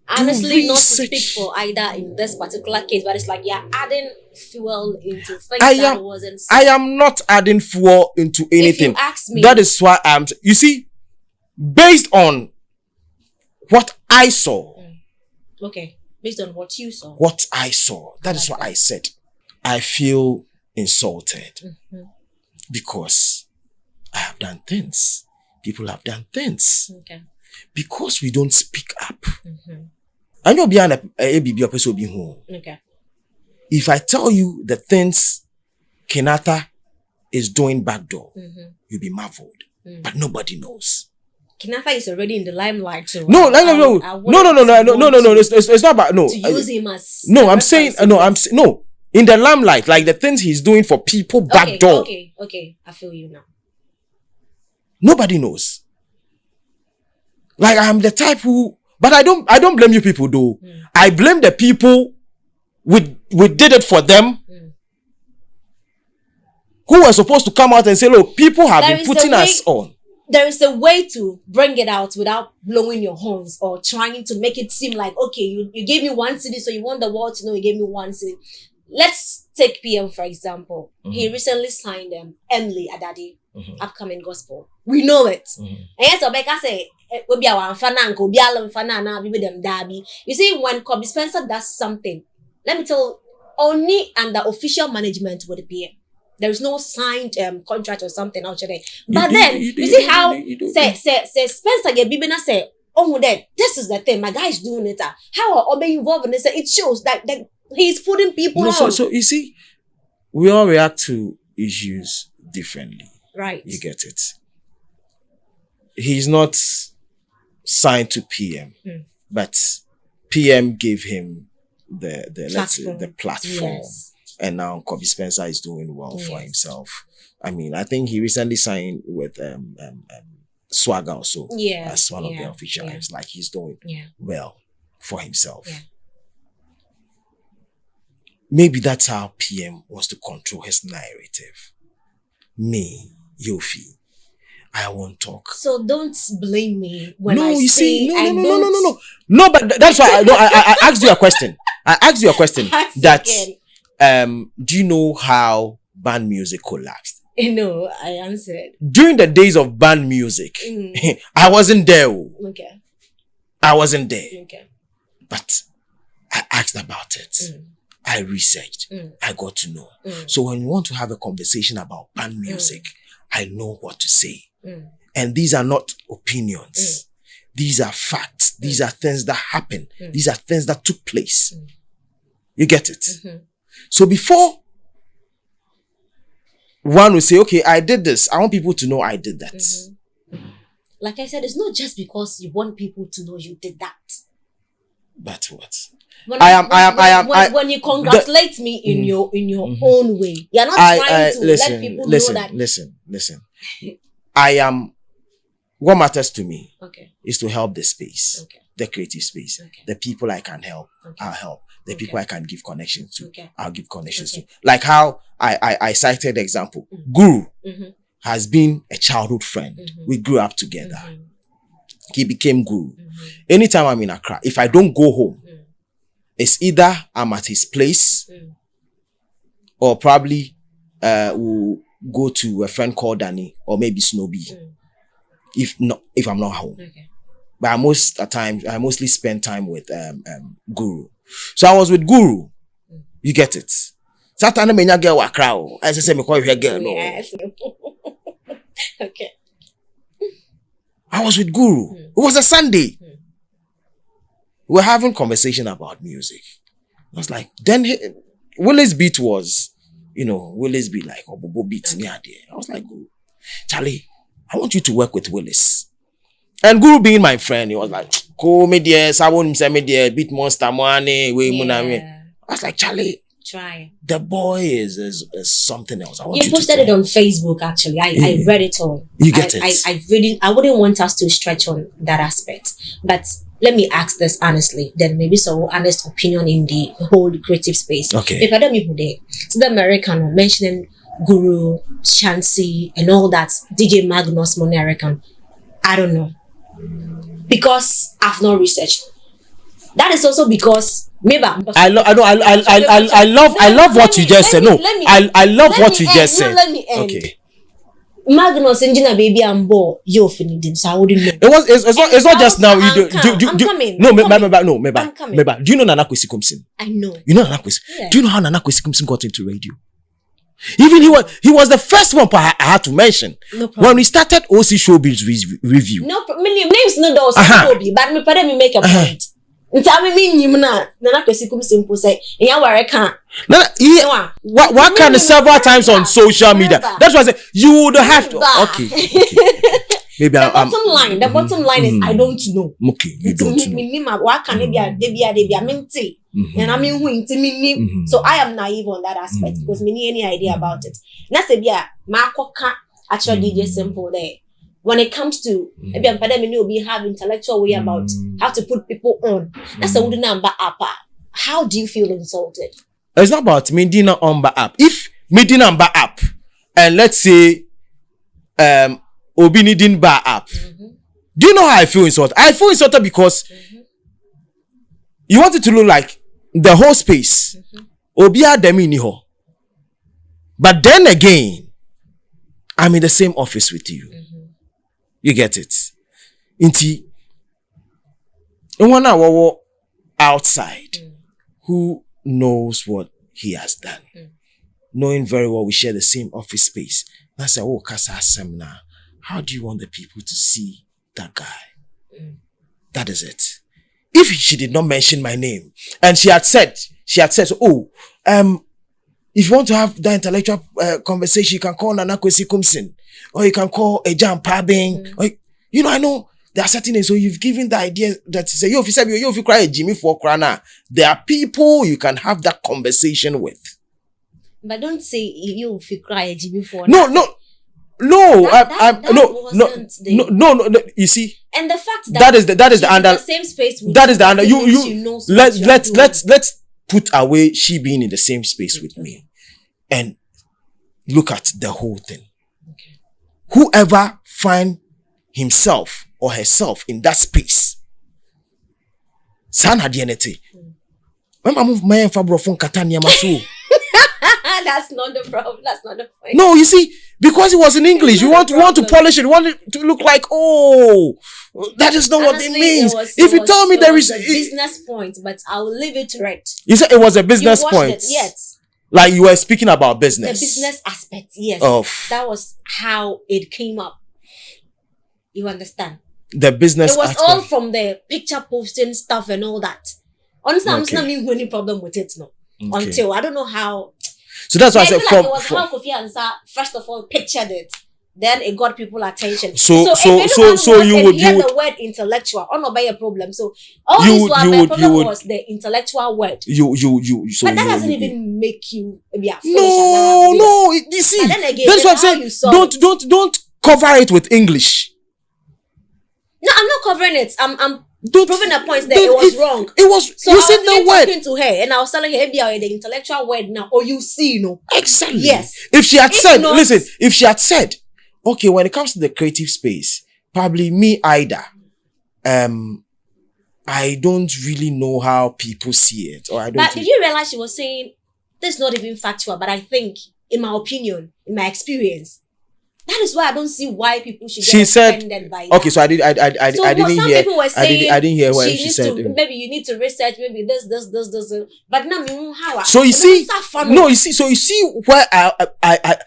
honestly not to speak for either in this particular case, but it's like you're adding fuel into things that wasn't so. I am not adding fuel into anything. If you ask me, that is why you see, based on what I saw. Okay. Based on what you saw. What I saw. That is what I said. I feel insulted. Because I have done things. People have done things. Okay. Because we don't speak up. I know behind a person being home. Okay. If I tell you the things Kenata is doing backdoor, you'll be marveled. But nobody knows. Kenata is already in the limelight. So no. It's not about no. To use him as no. I'm saying no. In the limelight, like the things he's doing for people backdoor. Okay. I feel you now. Nobody knows. Like I'm the type who, but I don't blame you people though. I blame the people we did it for them. Who were supposed to come out and say, look, people have been putting us on. There is a way to bring it out without blowing your horns or trying to make it seem like, okay, you gave me 1 city, so you want the world to know you gave me 1 city. Let's take PM for example. He recently signed Emily Adadi, upcoming gospel. We know it. And yes, Obeka say we be our fananko, be all fana now be with them derby. You see, when Kobe Spencer does something, let me tell, only under official management with the PM. There is no signed contract or something out there. But then you see how say Spencer get Bibina say, oh, then this is the thing. My guy is doing it. How are Obe involved in this? It shows that he's putting people on. So you see, we all react to issues differently. Right. You get it. He's not signed to PM, but PM gave him the let's say the platform. Yes. And now Kobe Spencer is doing well for himself. I mean, I think he recently signed with Swagger also as one of the official acts. Like he's doing well for himself. Yeah. Maybe that's how PM wants to control his narrative. Me, Yoofi, I won't talk. So don't blame me when no, I you say see, no, but that's why I asked you a question. I asked you a question that do you know how band music collapsed? No, I answered. During the days of band music, I wasn't there. Okay. I wasn't there. Okay. But I asked about it. I researched. I got to know. So when you want to have a conversation about band music, I know what to say. And these are not opinions. These are facts. These are things that happened. These are things that took place. You get it? So before one will say, okay, I did this. I want people to know I did that. Like I said, it's not just because you want people to know you did that. But what? When you congratulate me in your own way, you're not trying to let people know that. Listen. I am. What matters to me is to help the space, the creative space, the people I can help. I'll help. The people I can give connections to, I'll give connections to. Like how I cited the example. Guru has been a childhood friend. We grew up together. He became Guru. Anytime I'm in Accra, if I don't go home, it's either I'm at his place or probably we'll go to a friend called Danny or maybe Snowbee. If I'm not home. But I mostly spend time with Guru. So I was with Guru. You get it? Saturday me nya girl Accra. I say me call you girl no. Yes. Okay. I was with Guru. It was a Sunday. We were having conversation about music. I was like, then Willis beat was, Willis beat like Obobo beat near there. I was like, Charlie, I want you to work with Willis. And Guru being my friend, he was like, go me there, I won't send me there, beat monster money, I was like, Charlie, try. The boy is something else. I want you posted it on Facebook actually. I read it all. You get it. I wouldn't want us to stretch on that aspect. But let me ask this honestly, then maybe some honest opinion in the whole creative space. Okay. If I don't know who they, so the American mentioning Guru, Shansi, and all that, DJ Magnus, Monerican, I don't know. Because I've not researched. That is also because maybe I love what you just said. No, I love what you just said. Let me end. Okay. Magnus Engineer baby and boy you finishing, so I wouldn't know. It's not just now. I'm coming. No, I'm coming. Do you know Nana Kwesi Kumsin? I know. You know Nana Kwesi? Yeah. Do you know how Nana Kwesi Kumsin got into radio? Even he was the first one I had to mention. No problem. When we started OC Showbiz review. No names no those Showbiz, but me make a point. Tell me Nana Kwesi Kumsin say ya ware can. What kind of several times on social media? That's why I said you would have to. Okay. Maybe the bottom line is I don't know. Okay, you don't know. What can it and I mean, so I am naive on that aspect because me need any idea about it. That's a actually DJ Simple there. When it comes to we have intellectual way about how to put people on. That's a wooden number up. How do you feel insulted? It's not about Medina number up. If Medina number up, and let's say Obi didn't bar up. Do you know how I feel insulted? I feel insulted because you want it to look like the whole space. Obi Ademi ni ho. But then again, I'm in the same office with you. You get it? Inti, one hour outside, who knows what he has done? Knowing very well we share the same office space. I said, oh, Kasa Semna, how do you want the people to see that guy? That is it. If she did not mention my name, and she had said, so, oh, if you want to have that intellectual conversation, you can call Nana Kwesi Kumsin, or you can call Ejan Pabing, or I know there are certain things. So you've given the idea that say, if you cry a Jimmy for Krana, there are people you can have that conversation with. But don't say you if you cry a Jimmy for. No. No. You see, and the fact that that is the under the same space. That is the under you. Let's put away she being in the same space with me, and look at the whole thing. Okay. Whoever find himself or herself in that space, san had anything. When I move my fabro from Catania Masu. That's not the problem. That's not the point. No, you see, because it was in English, you want to polish it, you want it to look like, oh, that is not what it means. If you tell me there is a business point, but I'll leave it right. You said it was a business point. Yes. Like you were speaking about business. The business aspect, yes. That was how it came up. You understand? The business It was aspect. all from the picture posting stuff and all that. Honestly, I'm not having any problem with it now. Okay. Until I don't know how. So that's why I said it was how Kofi Ansah first of all pictured it. Then it got people attention. So you would the word intellectual or not by a problem. So all this problem was the intellectual word. But that doesn't even make you be foolish. No. You see, then again, that's what I'm saying. Don't cover it with English. No, I'm not covering it. I'm proving a point that it was wrong. It was. So you I said was the word talking to her, and I was telling her, the intellectual word now, or you see, exactly. Yes. If she had said, okay, when it comes to the creative space, probably me either. I don't really know how people see it, or I don't. But did you realize she was saying this is not even factual? But I think, in my opinion, in my experience. That is why I don't see why people should get offended by that. Okay, so I didn't hear. People were saying I didn't hear what she said. Maybe you need to research. Maybe this. But now, how? So you see, So you see where I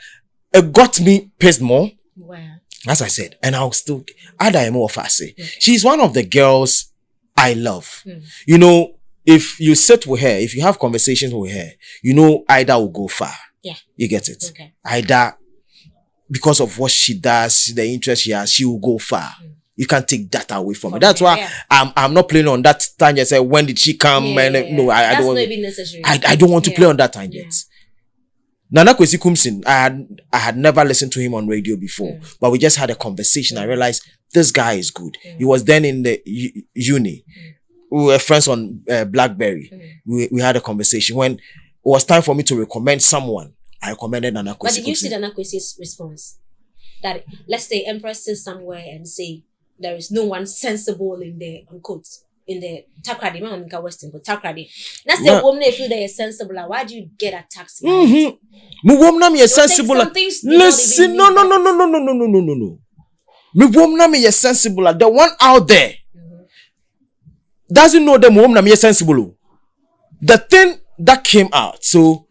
it got me pissed more. Where? As I said, and I'll still Ada more Fase. She's one of the girls I love. If you sit with her, if you have conversations with her, Ida will go far. Yeah, you get it. Okay. Ida. Because of what she does, the interest she has, she will go far. You can't take that away from her. That's why I'm not playing on that tangent. Say, when did she come? No, I don't want. That's not even necessary. I don't want to play on that tangent. Nana Kwesi Kumsin, I had never listened to him on radio before, but we just had a conversation. I realized this guy is good. He was then in the uni. We were friends on BlackBerry. We had a conversation. When it was time for me to recommend someone, I recommended Nana Kwesi. But did you see Nana Kwesi's response? That let's say Empress is somewhere and say there is no one sensible in the unquote in the Takrady, man, Western, but Takrady. That's the woman if you they are sensible. Why do you get attacked? Me woman me sensible. Listen, no. Me woman me sensible. The one out there doesn't know the woman me sensible. The thing that came out, so.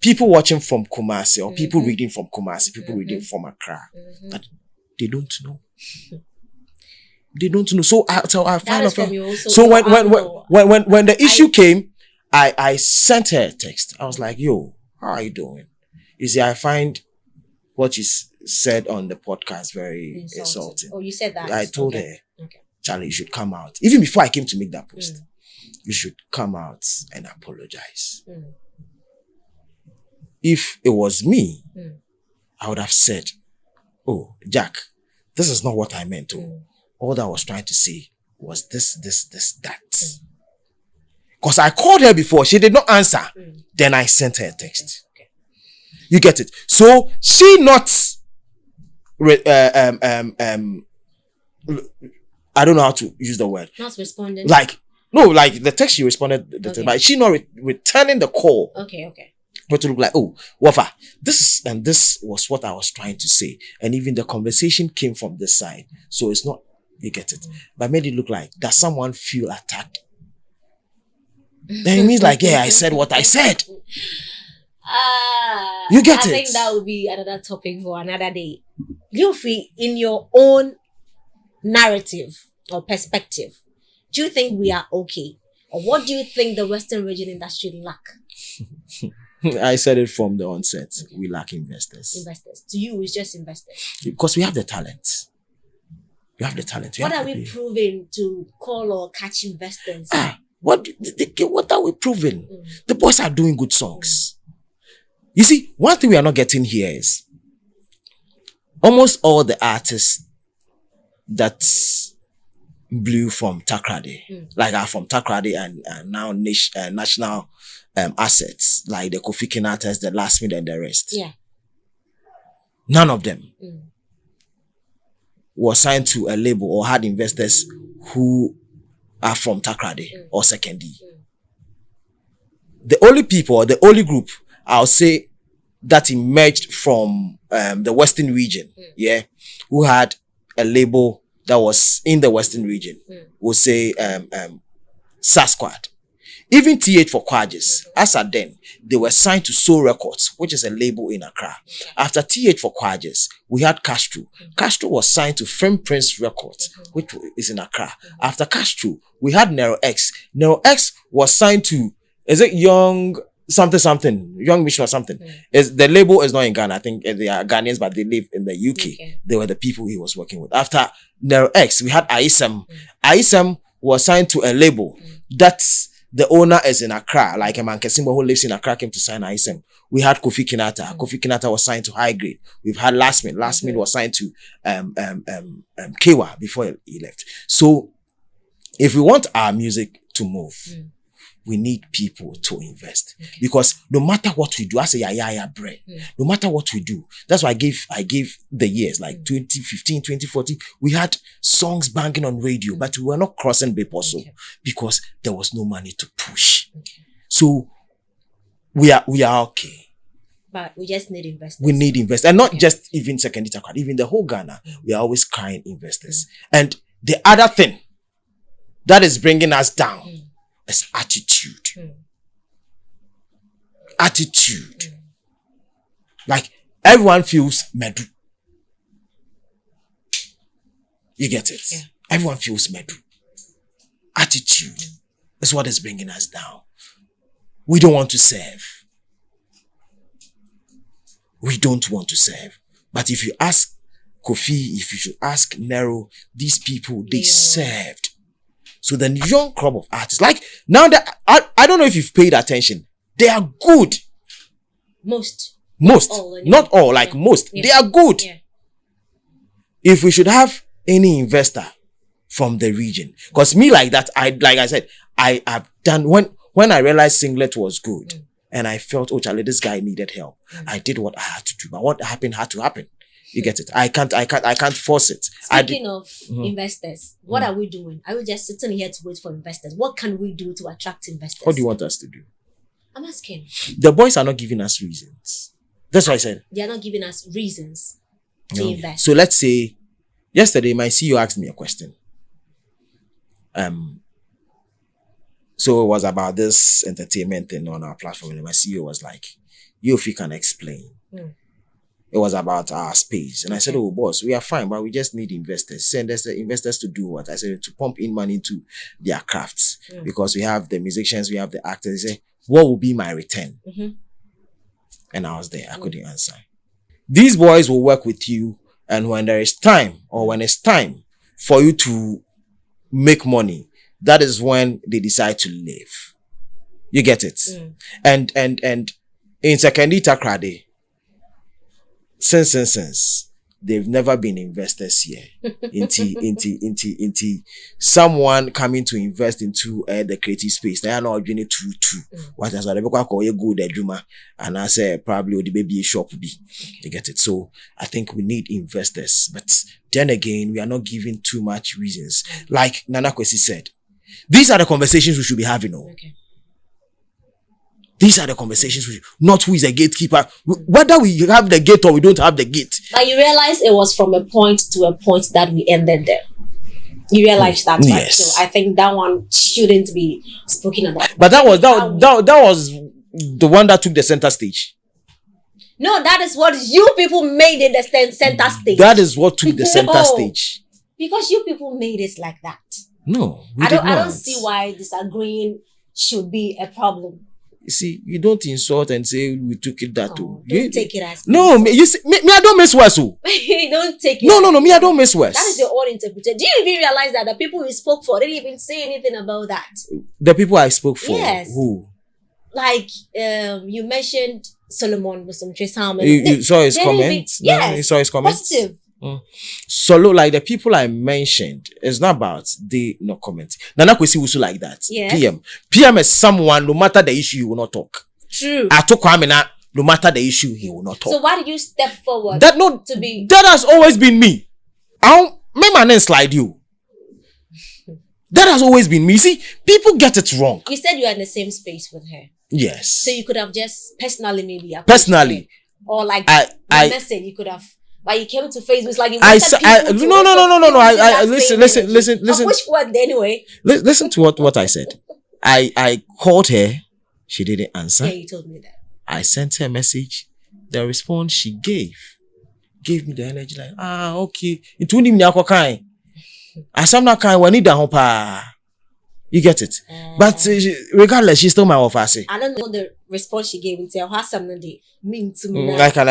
People watching from Kumasi or people reading from Kumasi, people reading from Accra, that they don't know. They don't know. So I find out. So when the issue came, I sent her a text. I was like, "Yo, how are you doing?" You see, I find what you said on the podcast very insulting. Oh, you said that. I told her, Charlie, you should come out. Even before I came to make that post, you should come out and apologize. If it was me, I would have said, oh, Jack, this is not what I meant to. All that I was trying to say was this, that. Because I called her before, she did not answer. Then I sent her a text. Okay. You get it? So she not, I don't know how to use the word. Not responding. Like the text she responded, but she not returning the call. Okay. But to look like, oh, Wafa, this was what I was trying to say. And even the conversation came from this side. So it's not, you get it. But made it look like, does someone feel attacked? Then it means like, yeah, I said what I said. You get I it? think that would be another topic for another day. Yoofi, in your own narrative or perspective, do you think we are okay? Or what do you think the Western region industry lack? I said it from the onset. We lack investors. Investors. To you, it's just investors. Because we have the talent. We have the talent. What are we proving to call or catch investors? What are we proving? The boys are doing good songs. You see, one thing we are not getting here is almost all the artists that blew from Takrade, like are from Takrade and now national assets, like the Kofi Kinatas, the Last Minute and the rest. Yeah. None of them was signed to a label or had investors who are from Takrade or Sekendi. The only people, or the only group, I'll say, that emerged from the Western region, who had a label that was in the Western region, we'll say Sasquad. Even TH for Kwajes, as at then, they were signed to Soul Records, which is a label in Accra. After TH for Kwajes, we had Castro. Castro was signed to Frame Prince Records, which is in Accra. After Castro, we had Nero X. Nero X was signed to, is it Young Young Mission or something. Is the label is not in Ghana. I think they are Ghanaians, but they live in the UK. They were the people he was working with. After Nero X, we had Aisam. Aisam was signed to a label that's the owner is in Accra, like a man Kesimbo who lives in Accra came to sign Aisam. We had Kofi Kinata. Kofi Kinata was signed to High Grade. We've had Last Minute. Last Minute was signed to Kewa before he left. So if we want our music to move, we need people to invest. Because no matter what we do, I say bread. No matter what we do, that's why I gave the years like 2015, 2014. We had songs banging on radio, but we were not crossing Bay also because there was no money to push. So we are okay. But we just need investors. We need investors. And not just even secondary card, even the whole Ghana, we are always crying investors. And the other thing that is bringing us down is attitude. Attitude. Like everyone feels medu. You get it? Yeah. Everyone feels medu. Attitude is what is bringing us down. We don't want to serve. We don't want to serve. But if you ask Kofi, if you should ask Nero, these people, they served. So the young crop of artists, like now that I don't know if you've paid attention, they are good. Most. Not all, like most. They are good. Yeah. If we should have any investor from the region, because me like that, I said, I have done when I realized Singlet was good and I felt, oh Charlie, this guy needed help. I did what I had to do, but what happened had to happen. You get it? I can't force it. Speaking of investors, what are we doing? Are we just sitting here to wait for investors? What can we do to attract investors? What do you want us to do? I'm asking. The boys are not giving us reasons. That's what I said. They are not giving us reasons to invest. So let's say, yesterday my CEO asked me a question. So it was about this entertainment thing on our platform, and my CEO was like, if you can explain. It was about our space. And I said, oh, boss, we are fine, but we just need investors. Send us the investors to do what? I said, to pump in money into their crafts. Because we have the musicians, we have the actors. They say, what will be my return? And I was there. I couldn't answer. These boys will work with you. And when there is time, or when it's time for you to make money, that is when they decide to leave. You get it? And in Sekendi Takrade, since they've never been investors here into someone coming to invest into the creative space. They are not doing too. What is what they call a good eduma, and I say probably the baby shop be. You get it? So I think we need investors, but then again, we are not giving too much reasons. Like Nana Kwesi said, these are the conversations we should be having. These are the conversations we, not who is a gatekeeper. Whether we have the gate or we don't have the gate. But you realize it was from a point to a point that we ended there. You realize that, right? Yes. So I think that one shouldn't be spoken about. But that was the one that took the center stage. No, that is what you people made it the center stage. That is what took the center stage. Because you people made it like that. No, I don't see why disagreeing should be a problem. You see, you don't insult and say we took it that way. Don't take it as no. You see, me, I don't miss words. Don't take it. No. Me, I don't miss words. That is your own interpretation. Do you even realize that the people you spoke for didn't even say anything about that? The people I spoke for. Yes. Who? Like you mentioned Solomon with some Trace Harmon. You saw his comments. Yes. No, you saw his comments. Positive. Solo, like the people I mentioned, it's not about they no comment. Nana Kwesi also like that. Yes. PM is someone, no matter the issue, he will not talk. True. Ato Kwamena, no matter the issue, he will not talk. So why did you step forward that has always been me. My man slide you. That has always been me. See, people get it wrong. You said you are in the same space with her. Yes. So you could have just personally maybe personally. Or like I message you could have. But you came to Facebook, it's like you no. Listen. Which worked anyway. Listen to what I said. I called her. She didn't answer. Yeah, you told me that. I sent her a message. The response she gave me the energy like, okay. It wouldn't even be kind. I some not kind. We need that hope. You get it. But regardless, she's still my offer. I don't know the response she gave me. Tell her something mean to me. I can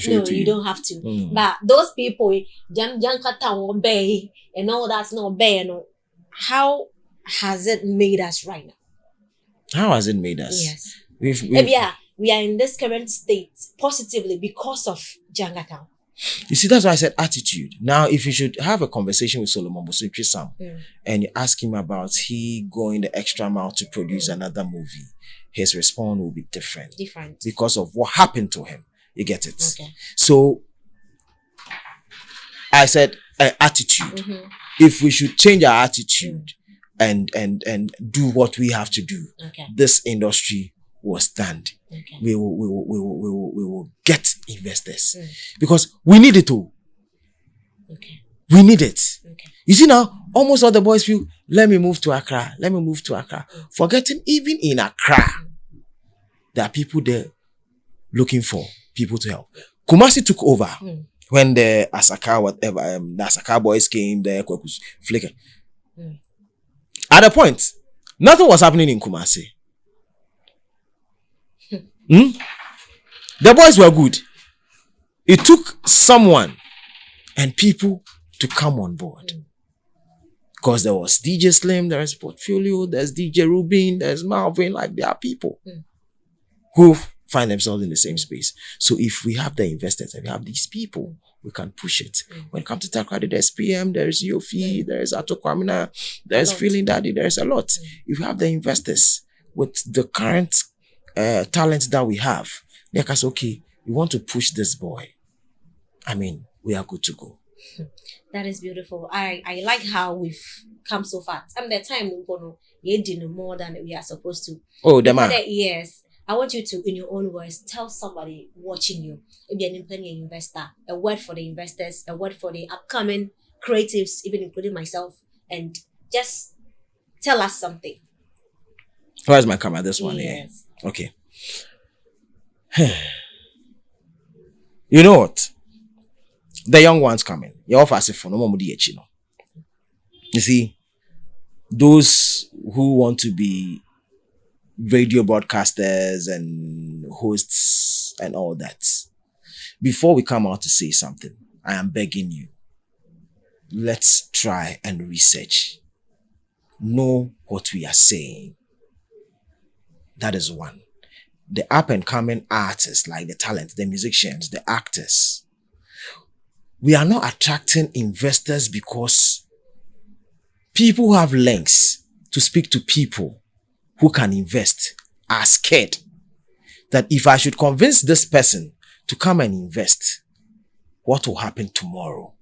show it to you. You don't have to. But those people, Jan Kata won't bay and all that's not bay. No. How has it made us right now? How has it made us? Yes. We are in this current state positively because of Jangatown. You see, that's why I said attitude. Now, if you should have a conversation with Solomon Bosuntre Sam and you ask him about he going the extra mile to produce another movie, his response will be different. Because of what happened to him. You get it? Okay. So, I said attitude. If we should change our attitude and do what we have to do, this industry will stand. We will get investors because we need it too. We need it. You see now, almost all the boys feel, let me move to Accra. Forgetting even in Accra, there are people there looking for people to help. Kumasi took over when the Asaka, whatever, the Asaka boys came, the Kweku's flicker. At a point, nothing was happening in Kumasi. The boys were good. It took someone and people to come on board. Because there was DJ Slim, there's Portfolio, there's DJ Rubin, there's Marvin, like there are people who find themselves in the same space. So if we have the investors and we have these people, we can push it. When it comes to Takrady, there's PM, there's Yoofi, there's Ato Kwamina, there's Feeling Daddy, there's a lot. If we have the investors with the current talent that we have, like us, okay, we want to push this boy. I mean, we are good to go. That is beautiful. I like how we've come so far. The time we're going to do more than we are supposed to. Oh, the man. Yes. I want you to, in your own words, tell somebody watching you, maybe an independent investor, a word for the investors, a word for the upcoming creatives, even including myself, and just tell us something. Where's my camera? This one here. Yes. Okay. You know what? The young ones coming. You see, those who want to be radio broadcasters and hosts and all that, before we come out to say something, I am begging you, let's try and research. Know what we are saying. That is one. The up and coming artists, like the talent, the musicians, the actors, we are not attracting investors because people who have links to speak to people who can invest are scared that if I should convince this person to come and invest, what will happen tomorrow?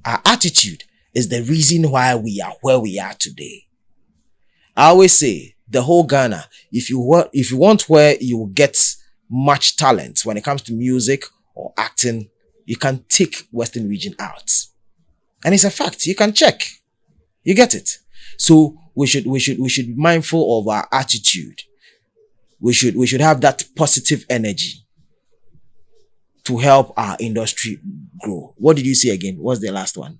Our attitude is the reason why we are where we are today. I always say, the whole Ghana, if you want where you will get much talent when it comes to music or acting, you can take Western region out. And it's a fact. You can check. You get it? So we should be mindful of our attitude. We should have that positive energy to help our industry grow. What did you say again? What's the last one?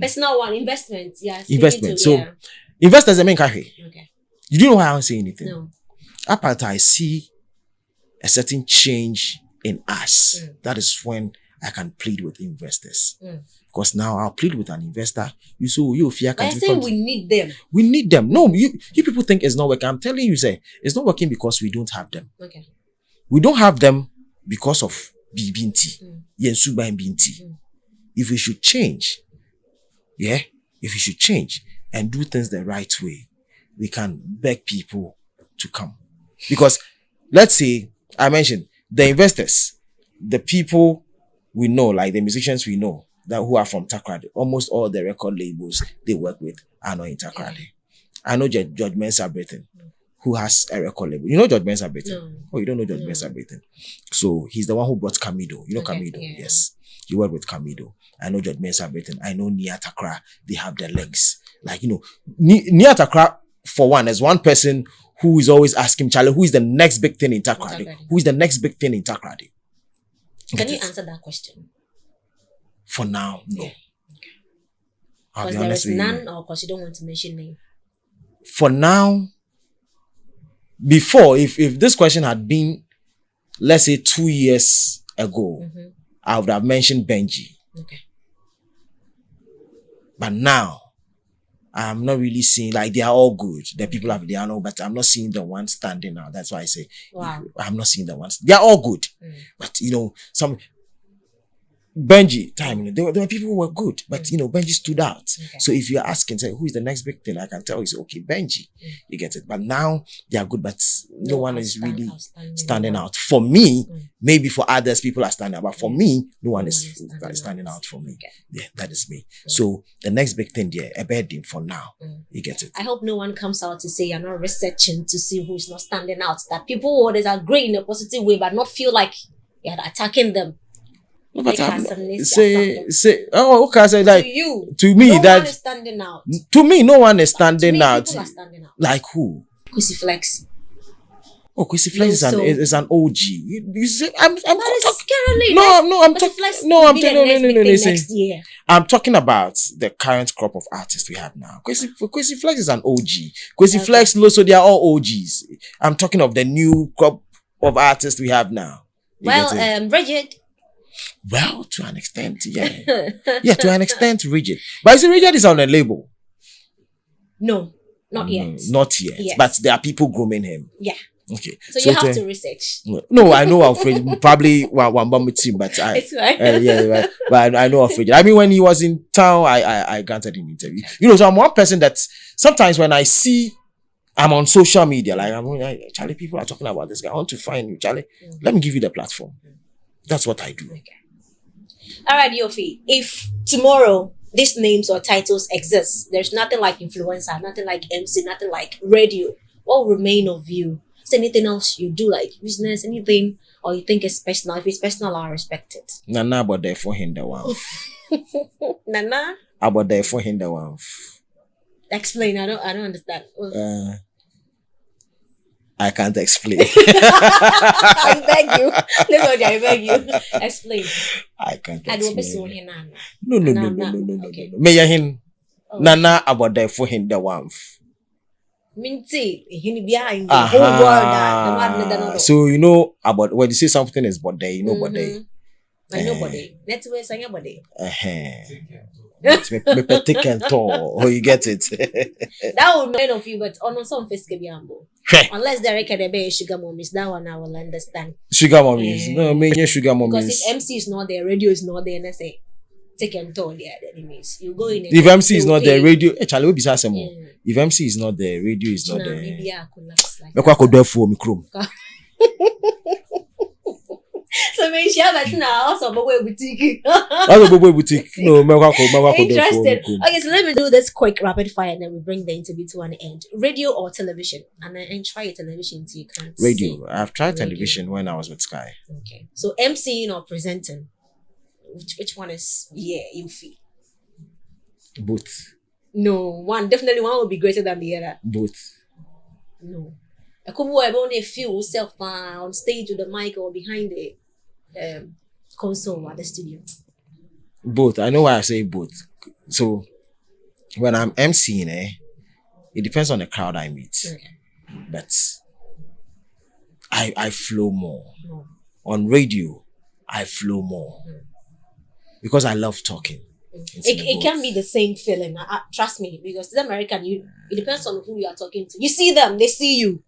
Personal one, investment. Yeah. Investment. So investors are main carry. Okay. You don't know why I don't say anything. No. Up until I see a certain change in us, that is when I can plead with investors. Because now I'll plead with an investor. You fear. I say we need them. We need them. No, you people think it's not working. I'm telling you, say it's not working because we don't have them. Okay. We don't have them because of BBNT. Yensuba and BNT. If we should change, if we should change and do things the right way, we can beg people to come. Because let's say I mentioned the investors, the people we know, like the musicians we know that who are from Takoradi, almost all the record labels they work with are not in Takoradi. I know Judge Mensah Britain, who has a record label. You know Judge Mensah Britain? No. Oh, you don't know Judge Mensah Britain? So he's the one who brought Camido. You know Camido? Yeah. Yes. He worked with Camido. I know Judge Mensah Britain. I know Nia Takra. They have the links. Like, Nia Takra, for one, is one person who is always asking Charlie, who is the next big thing in Takoradi? Who is the next big thing in Takoradi? Can you answer that question? For now, no. Yeah. I'll Because be there honest is with none, you. or because you don't want to mention name. For now, before, if this question had been, let's say 2 years ago, I would have mentioned Benji. Okay. But now, I'm not really seeing, like, they are all good. The people they are no, but I'm not seeing the one standing out. That's why I say, Wow. I'm not seeing the ones. They are all good. But, some Benji time, there were people who were good, but Benji stood out. Okay. So if you're asking, say, who is the next big thing, I can tell you, say, okay, Benji, you get it. But now they are good, but no one is really standing out. For me, maybe for others, people are standing out, but for me, no one is standing out for me. Okay. Yeah, that is me. So the next big thing there, a bedding for now, you get it. I hope no one comes out to say you're not researching to see who's not standing out. That people will always agree in a positive way, but not feel like you're attacking them. No, but Like I'm say, okay, I say like to you, to me no that one is standing out. to me no one is To standing me, out. people are standing out. Like who? Kwesi Flex. Oh, Kwesi Flex is an OG. You say I'm That is scarily. no, I'm talking. No, I'm talking. No. Next year. I'm talking about the current crop of artists we have now. Kwesi Flex is an OG. Kwesi Flex, so they are all OGs. I'm talking of the new crop of artists we have now. Rigid. Well, to an extent, yeah. Yeah, to an extent, Rigid. But you see, Rigid is on a label. No, not yet. Not yet. Yes. But there are people grooming him. Yeah. Okay. So you have to research. No, I know of Rigid. Probably one bomb team, but It's fine. but I know of Rigid. I mean, when he was in town, I granted him an interview. So I'm one person that sometimes when I see I'm on social media, like Charlie, people are talking about this guy. I want to find you, Charlie. Let me give you the platform. That's what I do. Okay. All right, Yoofi. If tomorrow these names or titles exist, there's nothing like influencer, nothing like MC, nothing like radio. What will remain of you? Is there anything else you do, like business, anything, or you think it's personal? If it's personal, I'll respect it. Nana, but therefore hinder one. Nana, About therefore hinder one. explain. I don't understand. I can't explain. I beg you. Listen, I beg you. Explain. I can't I don't explain. know. No. Okay. May I hin Oh. Nana about therefore hinder one. Minty, he behind the whole world. So about when you say something is body, body. I know body. Let's wear some body. Me take and tall. Oh, you get it. That would know of you, but on some face can be humble. Hey. Unless they reckon be sugar mommies, that one I will understand. Sugar mommies. No, me sugar mommies. Because if MC is not there, radio is not there, and I say take and tall there, that it means you go in. If MC is not there, radio. Charlie will be saying if MC is not there, radio is not there. Maybe I collapse like Me kwa kodo for me chrome. So maybe she have a now also Bobo boutique. That's a Bobo boutique. No, Interested. Okay, so let me do this quick rapid fire and then we bring the interview to an end. Radio or television? And then try your television so you can't Radio. see. I've tried Radio. television when I was with Sky. Okay. So MCing or presenting? Which one is Yoofi? Both. No, one will be greater than the other. Both. No. A couple of only feel self on stage with the mic or behind the console at the studio. Both. I know why I say both. So when I'm MCing, it depends on the crowd I meet. Okay. But I flow more. No. On radio, I flow more. Because I love talking. It can be the same feeling. Trust me, because the American, it depends on who you are talking to. You see them, they see you.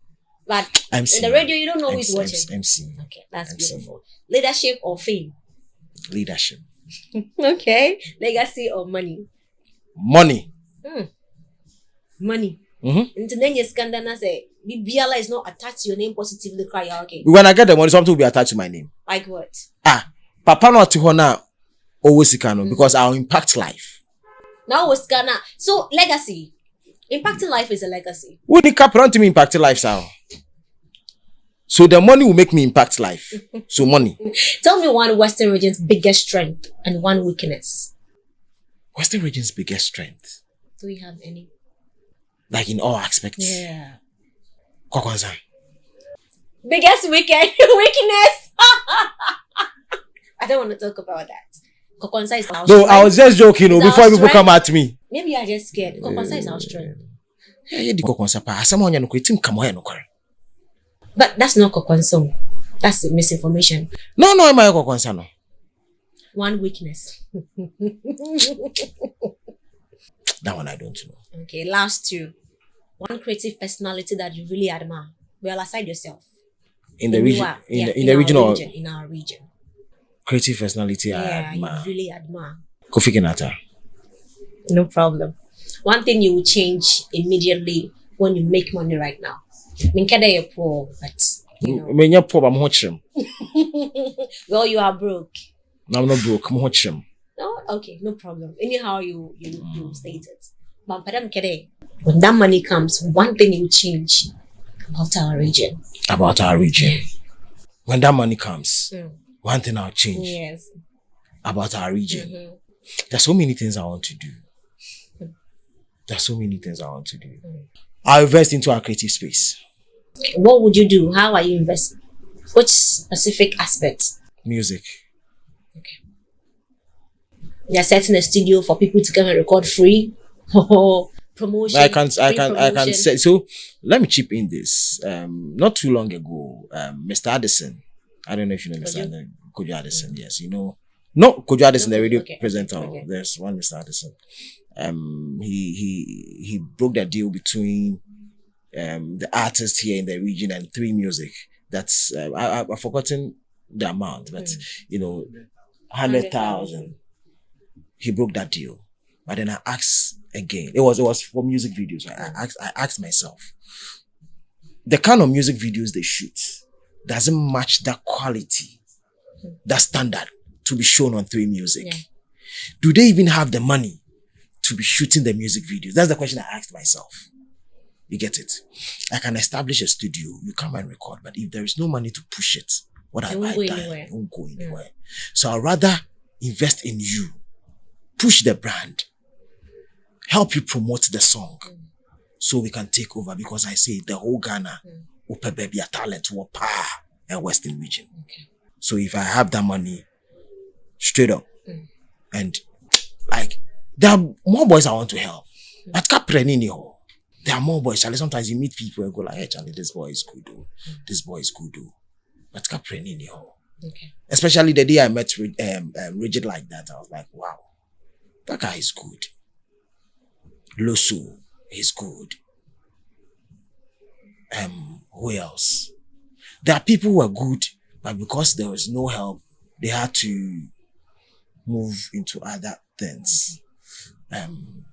But in the radio, you don't know who's watching. MC. Okay, that's beautiful. Leadership or fame? Leadership. Okay. Legacy or money? Money. Money. And then you scandal and say, BBL is not attached to your name positively. Cry, okay. When I get the money, something will be attached to my name. Like what? Papa not to now. Always because I'll impact life. Now was Ghana. So legacy. Impacting life is a legacy. Who the cap run to me impacting life, sir? So the money will make me impact life. So money. Tell me one Western region's biggest strength and one weakness. Western region's biggest strength. Do we have any? Like in all aspects. Yeah. Kokwanza. Biggest weakness. I don't want to talk about that. Kokonsa is our strength. No, I was just joking before people come at me. Maybe you are just scared. Kokonsa is our strength. But that's not Kokonsa. That's misinformation. No, am I Kokonsa no? One weakness. That one I don't know. Okay, last two. One creative personality that you really admire. Well, aside yourself. In the region. In the region or in our region. Creative personality I admire. You really admire. Kofi Kinata. No problem. One thing you will change immediately when you make money right now. You're poor, but you know. Well, you are broke. No, I'm not broke. I'm watching. No, okay, no problem. Anyhow, you state it. But when that money comes, one thing you change about our region. About our region. When that money comes. One thing I'll change. Yes. About our region. There's so many things I want to do. I'll invest into our creative space. What would you do? How are you investing? Which specific aspects? Music. Okay. You're setting a studio for people to come and record free? Promotion. I can say so. Let me chip in this. Not too long ago, Mr. Addison. I don't know if you know Mr. Kojo Addison. Yes, you know. No, Kojo Addison, the radio presenter. Okay. There's one Mr. Addison. He broke the deal between the artists here in the region and 3 Music. That's I've forgotten the amount, but you know, 100,000. He broke that deal. But then I asked again. It was for music videos. I asked myself, the kind of music videos they shoot doesn't match that quality, that standard to be shown on 3 Music. Yeah. Do they even have the money to be shooting the music videos? That's the question I asked myself. You get it? I can establish a studio, you come and record, but if there is no money to push it, what have I done? It won't go anywhere. So I'd rather invest in you, push the brand, help you promote the song, so we can take over, because I say the whole Ghana baby a talent will power and Western region. Okay. So if I have that money, straight up, and like there are more boys I want to help. But there are more boys. Charlie, sometimes you meet people and go like, hey Charlie, this boy is good though. This boy is good though. But okay. Especially the day I met Rigid like that, I was like, wow, that guy is good. Loso is good. Who else? There are people who are good, but because there was no help, they had to move into other things.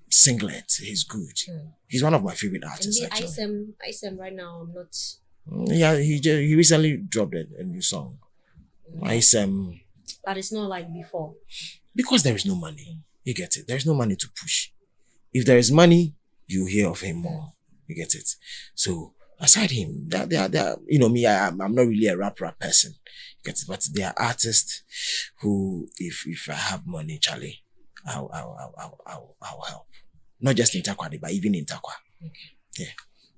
Singlet, he's good. He's one of my favorite artists. And the Eyeson right now, I'm not. Yeah, he recently dropped a new song. It's But it's not like before. because there is no money. You get it? There's no money to push. If there is money, you hear of him more. You get it? So aside him, there, me, I'm not really a rap person. You get it? But there are artists who, if I have money, Charlie, I'll help. Not just in Takwadi, but even in Takwa. Okay. Yeah.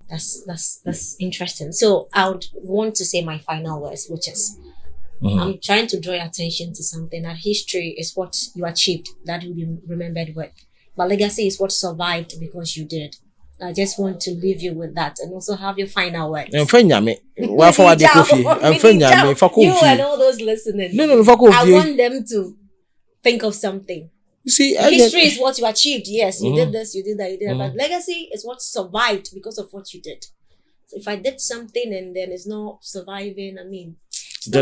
That's interesting. So I would want to say my final words, which is I'm trying to draw your attention to something, that history is what you achieved, that you'll be remembered with. But legacy is what survived because you did. I just want to leave you with that and also have your final words. You and all those listening. I want them to think of something. You see, history is what you achieved. Yes, you did this, you did that, you did that. But legacy is what survived because of what you did. So if I did something and then it's not surviving, I mean, the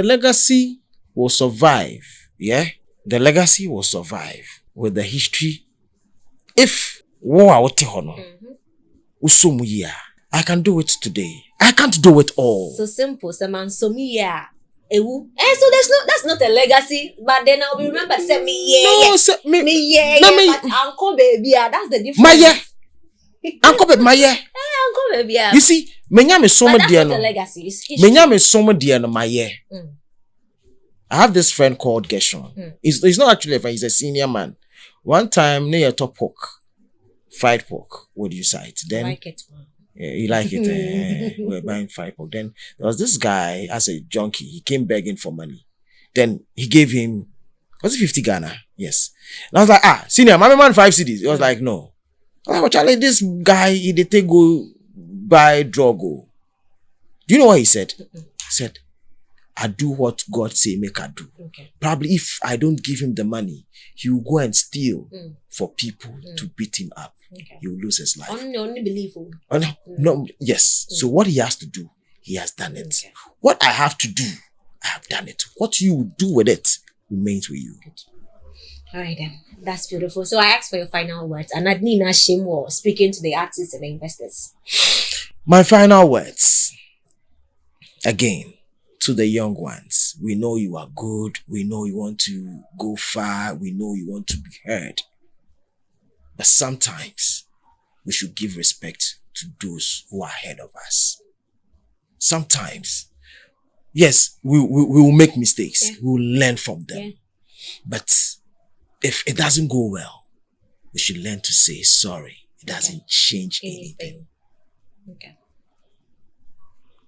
legacy will survive. Yeah, the legacy will survive with the history. If I can do it today. I can't do it all. So simple, so that's not a legacy, but then I'll be remembered. Say me, but Uncle Baby, that's the difference. Uncle Baby, Uncle Baby. You see, that's not a legacy. It's history. I have this friend called Gershon. He's not actually a friend, he's a senior man. One time, near top pork, fried pork, what do you say? Then, like it. Yeah, you like it. We're buying fried pork. Then there was this guy as a junkie. He came begging for money. Then he gave him, was it 50 Ghana? Yes. And I was like, senior, my man 5 CDs. He was like, no. I was like, Charlie, this guy, he did take go buy drug. Do you know what he said? He said, I do what God say make I do. Okay. Probably if I don't give him the money, he will go and steal for people to beat him up. Okay. He will lose his life. Only believe. No, yes. So what he has to do, he has done it. Okay. What I have to do, I have done it. What you will do with it remains with you. Good. All right then. That's beautiful. So I asked for your final words. And Adnina Shimwo speaking to the artists and the investors. My final words. Again, to the young ones. We know you are good. We know you want to go far. We know you want to be heard. But sometimes we should give respect to those who are ahead of us. Sometimes, yes, we will make mistakes. Yeah. We will learn from them. Yeah. But if it doesn't go well, we should learn to say sorry. It doesn't change anything. Okay.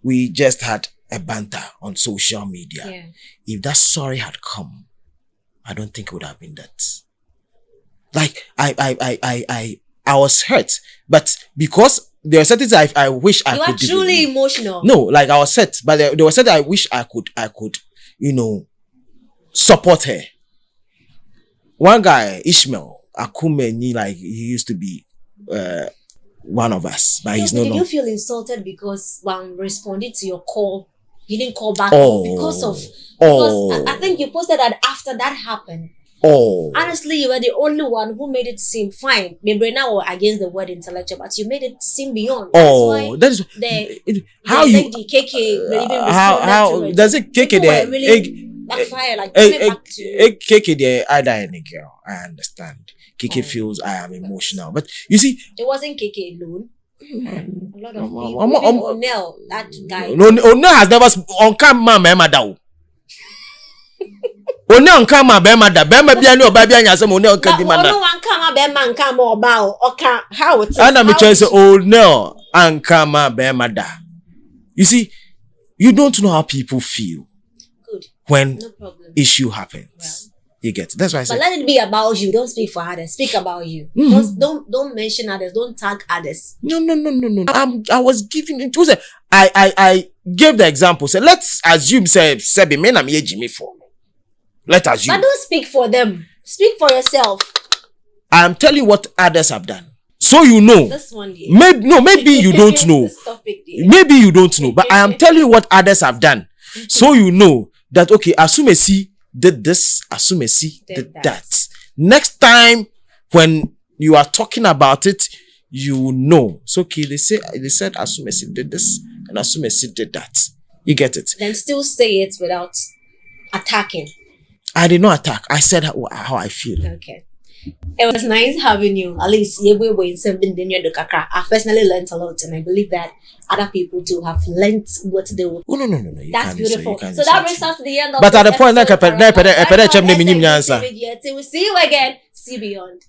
We just had a banter on social media. Yeah. If that sorry had come, I don't think it would have been that. Like, I was hurt, but because there were certain things I wish I could do. You are truly emotional. No, like I was hurt, but there were certain I wish I could, support her. One guy, Ishmael, Akumeni, like he used to be, one of us, but he's no. Did you feel insulted because when responded to your call, you didn't call back because I think you posted that after that happened. Honestly, you were the only one who made it seem fine. Maybe now against the word intellectual, but you made it seem beyond. That's why how does it KK there? Really backfire, like back to KK there, either any girl. I understand. KK feels I am emotional, but you see, it wasn't KK alone. A lot of people. O'Neill, that guy. O'Neill has never on camera, Mama. O'Neill camera, Bema da. Bema be any oba be anya say O'Neill can di mana. No one camera, Bema camera oba. Okay, how it is. And I'm trying to say O'Neill and camera, Bema da. You see, you don't know how people feel. Good. When issue happens. Well. You get it. That's why I said. But let it be about you. Don't speak for others. Speak about you. Don't mention others. Don't tag others. No. I was giving it. I gave the example. Say, let's assume say me na me Jimmy for. Let's assume. But don't speak for them. Speak for yourself. I am telling you what others have done. So you know. This one day. Maybe you don't know. Maybe you don't know. But I am telling you what others have done. So you know that okay, Asumesi did this, Asumesi did that. Next time when you are talking about it, you know. So okay, they said Asumesi did this and Asumesi did that. You get it? Then still say it without attacking. I did not attack. I said how I feel. Okay. It was nice having you. At least I personally learned a lot, and I believe that other people too have learned what they will. Oh, no. That's beautiful. So So that brings us to the end of but at the this point, like, episode. we'll We'll see you again. See beyond.